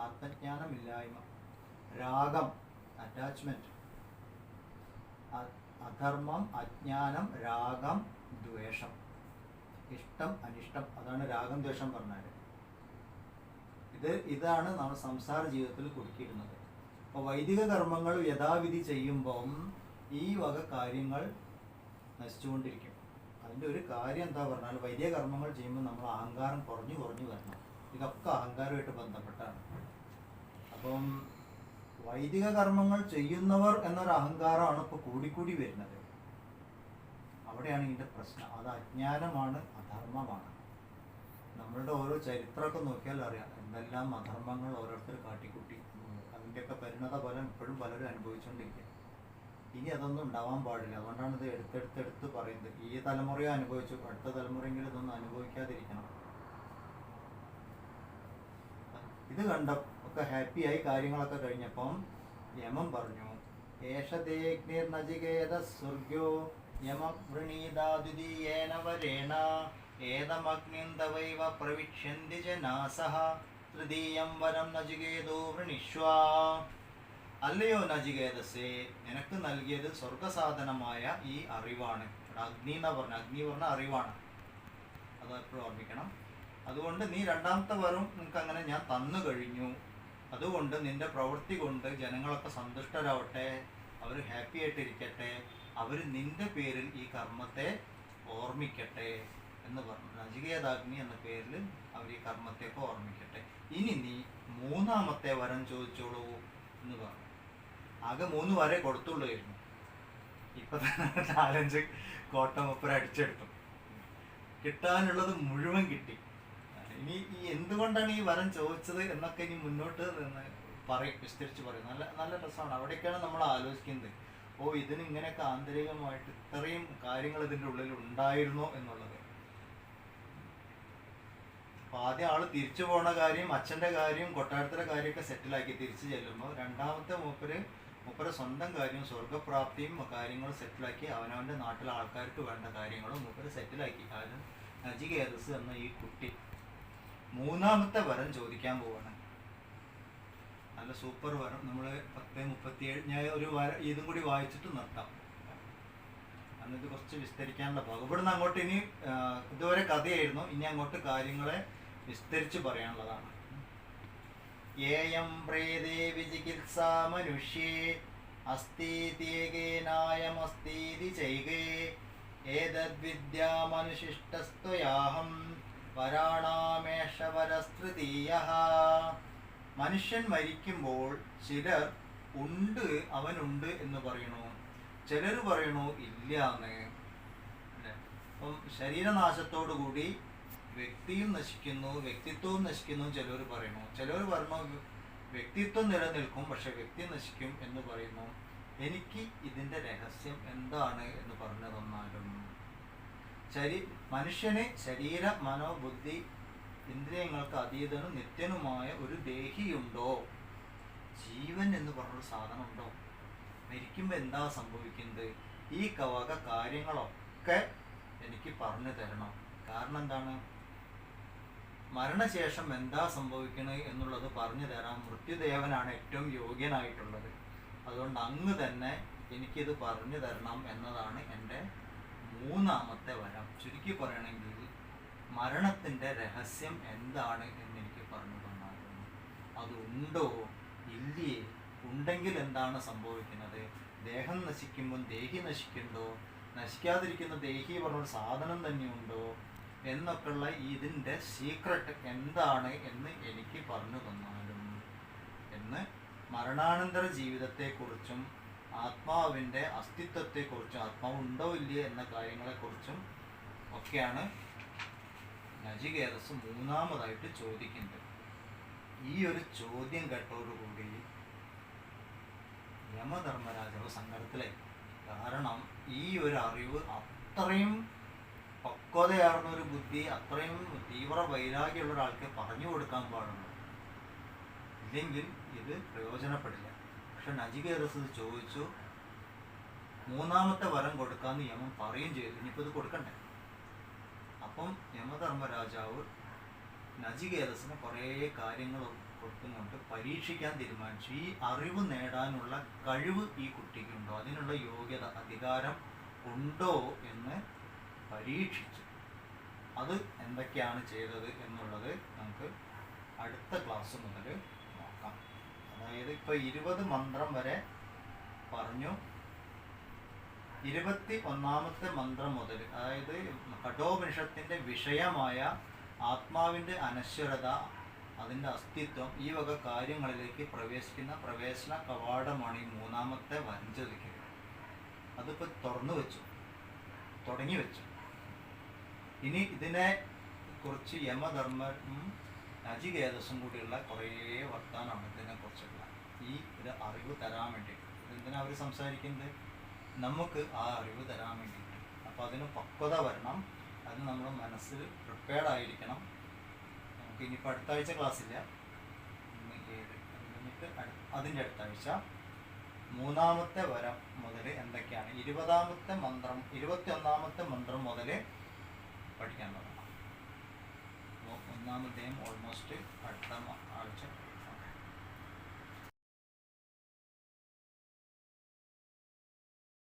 ആത്മജ്ഞാനമില്ലായ്മ, രാഗം, അറ്റാച്ച്മെന്റ്, അധർമ്മം, അജ്ഞാനം, രാഗം, ദ്വേഷം, ഇഷ്ടം, അനിഷ്ടം, അതാണ് രാഗം ദ്വേഷം പറഞ്ഞാൽ. ഇതാണ് നമ്മൾ സംസാര ജീവിതത്തിൽ കുടുക്കിയിടുന്നത്. അപ്പോൾ വൈദിക കർമ്മങ്ങൾ യഥാവിധി ചെയ്യുമ്പം ഈ വക കാര്യങ്ങൾ നശിച്ചുകൊണ്ടിരിക്കും. അതിൻ്റെ ഒരു കാര്യം എന്താ പറഞ്ഞാൽ, വൈദിക കർമ്മങ്ങൾ ചെയ്യുമ്പോൾ നമ്മൾ അഹങ്കാരം കുറഞ്ഞു വരണം. ഇതൊക്കെ അഹങ്കാരമായിട്ട് ബന്ധപ്പെട്ടാണ്. അപ്പം വൈദിക കർമ്മങ്ങൾ ചെയ്യുന്നവർ എന്നൊരു അഹങ്കാരമാണ് ഇപ്പോൾ കൂടിക്കൂടി വരുന്നത്. അവിടെയാണ് ഇതിൻ്റെ പ്രശ്നം. അത് അജ്ഞാനമാണ്, അധർമ്മമാണ്. നമ്മളുടെ ഓരോ ചരിത്രമൊക്കെ നോക്കിയാൽ അറിയാം എന്തെല്ലാം അധർമ്മങ്ങൾ ഓരോരുത്തർ കാട്ടിക്കൂട്ടി. അതിൻ്റെയൊക്കെ പരിണത ഫലം ഇപ്പോഴും പലരും അനുഭവിച്ചുകൊണ്ടിരിക്കുക. ഇനി അതൊന്നും ഉണ്ടാവാൻ പാടില്ല. അതുകൊണ്ടാണ് ഇത് എടുത്തെടുത്ത് പറയുന്നത്. ഈ തലമുറയെ അനുഭവിച്ചു, അടുത്ത തലമുറയെങ്കിലും ഇതൊന്നും അനുഭവിക്കാതിരിക്കണം. ഇത് കണ്ട ഒക്കെ ഹാപ്പിയായി കാര്യങ്ങളൊക്കെ കഴിഞ്ഞപ്പം യമൻ പറഞ്ഞു, ഏഷദേഗ്നിർനചികേത സ്വർഗ്യോ യമവൃണീതാദ്വിതീയേന വരേണ ഏതമഗ്നിന്തവൈവ പ്രവിക്ഷ്യന്തി ജനാസഹ തൃതീയം വരം നചികേതോ വൃണിഷ്വ. അല്ലയോ നചികേതസേ, നിനക്ക് നൽകിയത് സ്വർഗസാധനമായ ഈ അറിവാണ്. അഗ്നി എന്ന് പറഞ്ഞ, അഗ്നി പറഞ്ഞ അറിവാണ്, അത് എപ്പോഴും ഓർമ്മിക്കണം. അതുകൊണ്ട് നീ 2ാമത്തെ വരം നിനക്ക് അങ്ങനെ ഞാൻ തന്നു കഴിഞ്ഞു. അതുകൊണ്ട് നിന്റെ പ്രവൃത്തി കൊണ്ട് ജനങ്ങളൊക്കെ സന്തുഷ്ടരാവട്ടെ, അവർ ഹാപ്പി ആയിട്ടിരിക്കട്ടെ, അവർ നിന്റെ പേരിൽ ഈ കർമ്മത്തെ ഓർമ്മിക്കട്ടെ എന്ന് പറഞ്ഞു. നചികേതാഗ്നി എന്ന പേരിൽ അവർ ഈ കർമ്മത്തെയൊക്കെ ഓർമ്മിക്കട്ടെ. ഇനി നീ 3ാമത്തെ വരം ചോദിച്ചോളൂ എന്ന് പറഞ്ഞു. ആകെ 3 വരെ കൊടുത്തുള്ളായിരുന്നു. ഇപ്പം തന്നെ 4-5 കോട്ട മുപ്പര അടിച്ചെടുത്തു. കിട്ടാനുള്ളത് മുഴുവൻ കിട്ടി. ഇനി ഈ എന്തുകൊണ്ടാണ് ഈ വരം ചോദിച്ചത് എന്നൊക്കെ ഇനി മുന്നോട്ട് പറയും, വിസ്തരിച്ച് പറയും. നല്ല നല്ല രസമാണ്. അവിടേക്കാണ് നമ്മൾ ആലോചിക്കുന്നത്, ഓ ഇതിന് ഇങ്ങനെയൊക്കെ ആന്തരികമായിട്ട് ഇത്രയും കാര്യങ്ങൾ ഇതിൻ്റെ ഉള്ളിൽ ഉണ്ടായിരുന്നു എന്നുള്ളത്. അപ്പോൾ ആദ്യം ആൾ തിരിച്ചു പോണ കാര്യം, അച്ഛൻ്റെ കാര്യം, കൊട്ടാരത്തിലെ കാര്യമൊക്കെ സെറ്റിലാക്കി തിരിച്ചു ചെല്ലുമ്പോൾ 2ാമത്തെ മൂപ്പരെ സ്വന്തം കാര്യവും സ്വർഗപ്രാപ്തിയും കാര്യങ്ങളും സെറ്റിലാക്കി അവനവൻ്റെ നാട്ടിലെ ആൾക്കാർക്ക് വേണ്ട കാര്യങ്ങളും മൂപ്പര് സെറ്റിലാക്കി. കാരണം നചികേതസ് എന്ന ഈ കുട്ടി 3ാമത്തെ വരം ചോദിക്കാൻ പോവാണ്. നല്ല സൂപ്പർ വരം. നമ്മൾ 10:37 ഞാൻ ഒരു വരം ഇതും കൂടി വായിച്ചിട്ട് നിർത്താം. അന്നിത് കുറച്ച് വിസ്തരിക്കാനുള്ള ഭാഗം. ഇവിടുന്ന് അങ്ങോട്ട് ഇനി ഇതുവരെ കഥയായിരുന്നു, ഇനി അങ്ങോട്ട് കാര്യങ്ങളെ വിസ്തരിച്ച് പറയാനുള്ളതാണ്. ഏയം പ്രേതേ വിചികിത്സാ മനുഷ്യേ അസ്തീതികേനായമസ്തീതി ചൈകേ ഏതദ്വിദ്യാമനുശിഷ്ടസ്ത്വയാഹം വരാണാമേഷവരസ്തൃതീയഃ. മനുഷ്യൻ മരിക്കുമ്പോൾ ചിലർ ഉണ്ട്, അവനുണ്ട് എന്ന് പറയണു, ചിലർ പറയണു ഇല്ല എന്ന്. അപ്പം ശരീരനാശത്തോടുകൂടി വ്യക്തിയും നശിക്കുന്നു, വ്യക്തിത്വവും നശിക്കുന്നു ചിലർ പറയുന്നു. ചിലർ പറഞ്ഞു വ്യക്തിത്വം നിലനിൽക്കും പക്ഷെ വ്യക്തി നശിക്കും എന്ന് പറയുന്നു. എനിക്ക് ഇതിൻ്റെ രഹസ്യം എന്താണ് എന്ന് പറഞ്ഞു തന്നാലും. മനുഷ്യന് ശരീര മനോബുദ്ധി ഇന്ദ്രിയങ്ങൾക്ക് അതീതനും നിത്യനുമായ ഒരു ദേഹിയുണ്ടോ? ജീവൻ എന്ന് പറഞ്ഞൊരു സാധനം ഉണ്ടോ? മരിക്കുമ്പോൾ എന്താ സംഭവിക്കുന്നത്? ഈ വക കാര്യങ്ങളൊക്കെ എനിക്ക് പറഞ്ഞു തരണം. കാരണം എന്താണ്? മരണശേഷം എന്താ സംഭവിക്കണത് എന്നുള്ളത് പറഞ്ഞു തരാൻ മൃത്യുദേവനാണ് ഏറ്റവും യോഗ്യനായിട്ടുള്ളത്. അതുകൊണ്ട് അങ്ങ് തന്നെ എനിക്കിത് പറഞ്ഞു തരണം എന്നതാണ് എൻ്റെ മൂന്നാമത്തെ വരം. ചുരുക്കി പറയണമെങ്കിൽ മരണത്തിൻ്റെ രഹസ്യം എന്താണ് എന്നെനിക്ക് പറഞ്ഞു തന്നായിരുന്നു. അതുണ്ടോ ഇല്ലേ? ഉണ്ടെങ്കിൽ എന്താണ് സംഭവിക്കുന്നത്? ദേഹം നശിക്കുമ്പോൾ ദേഹി നശിക്കുന്നുണ്ടോ? നശിക്കാതിരിക്കുന്ന ദേഹി പറഞ്ഞൊരു സാധനം തന്നെയുണ്ടോ എന്നൊക്കെയുള്ള ഇതിൻ്റെ സീക്രട്ട് എന്താണ് എന്ന് എനിക്ക് പറഞ്ഞു തന്നാലും എന്ന് മരണാനന്തര ജീവിതത്തെക്കുറിച്ചും ആത്മാവിൻ്റെ അസ്തിത്വത്തെക്കുറിച്ചും ആത്മാവ് ഉണ്ടോ ഇല്ലേ എന്ന കാര്യങ്ങളെക്കുറിച്ചും ഒക്കെയാണ് നചികേതസ് മൂന്നാമതായിട്ട് ചോദിക്കുന്നത്. ഈ ഒരു ചോദ്യം കേട്ടോടുകൂടി യമധർമ്മരാജാവ് സങ്കടത്തിലായി. കാരണം ഈ ഒരു അറിവ് അത്രയും പക്വതയാർന്ന ഒരു ബുദ്ധി, അത്രയും തീവ്ര വൈരാഗ്യമുള്ള ഒരാൾക്ക് പറഞ്ഞു കൊടുക്കാൻ പാടുള്ളൂ, ഇല്ലെങ്കിൽ ഇത് പ്രയോജനപ്പെടില്ല. പക്ഷെ നചികേതസ് ചോദിച്ചു. മൂന്നാമത്തെ വരം കൊടുക്കാമെന്ന് യമൻ പറയുകയും ചെയ്തു. ഇനിയിപ്പോൾ ഇത് കൊടുക്കണ്ടേ? അപ്പം യമധർമ്മരാജാവ് നചികേതസിന് കുറേ കാര്യങ്ങൾ കൊടുക്കുന്നുണ്ട്. പരീക്ഷിക്കാൻ തീരുമാനിച്ചു. ഈ അറിവ് നേടാനുള്ള കഴിവ് ഈ കുട്ടിക്കുണ്ടോ, അതിനുള്ള യോഗ്യത അധികാരം ഉണ്ടോ എന്ന് പരീക്ഷിച്ചു. അത് എന്തൊക്കെയാണ് ചെയ്തത് എന്നുള്ളത് നമുക്ക് അടുത്ത ക്ലാസ് മുതൽ നോക്കാം. അതായത് ഇപ്പോൾ 20 മന്ത്രം വരെ പറഞ്ഞു. 21ാമത്തെ മന്ത്രം മുതൽ, അതായത് കഠോപനിഷത്തിൻ്റെ വിഷയമായ ആത്മാവിൻ്റെ അനശ്വരത, അതിൻ്റെ അസ്തിത്വം, ഈ വക കാര്യങ്ങളിലേക്ക് പ്രവേശിക്കുന്ന പ്രവേശന കവാടമാണ് ഈ മൂന്നാമത്തെ വരം ചോദിക്കുന്നത്. അതിപ്പോൾ തുടങ്ങി വെച്ചു. ഇനി ഇതിനെ കുറിച്ച് യമധർമ്മനും നചികേതസും കൂടിയുള്ള കുറേ വർത്താനമാണ് ഇതിനെക്കുറിച്ചുള്ള. ഈ ഒരു അറിവ് തരാൻ വേണ്ടിയിട്ട്. ഇതെന്തിനാണ് അവർ സംസാരിക്കുന്നത്? നമുക്ക് ആ അറിവ് തരാൻ വേണ്ടിയിട്ട്. അപ്പോൾ അതിന് പക്വത വരണം, അതിന് നമ്മൾ മനസ്സിൽ പ്രിപ്പയർഡ് ആയിരിക്കണം. നമുക്ക് ഇനിയിപ്പോൾ അടുത്ത ആഴ്ച ക്ലാസ്സില്ല, 7 കഴിഞ്ഞിട്ട് അതിൻ്റെ അടുത്ത ആഴ്ച മൂന്നാമത്തെ വരം മുതൽ എന്തൊക്കെയാണ് 20ാമത്തെ മന്ത്രം 21ാമത്തെ മന്ത്രം മുതൽ പഠിക്കാൻ തുടങ്ങാം. ഒന്നാമത്തെയും ഓൾമോസ്റ്റ് അടുത്ത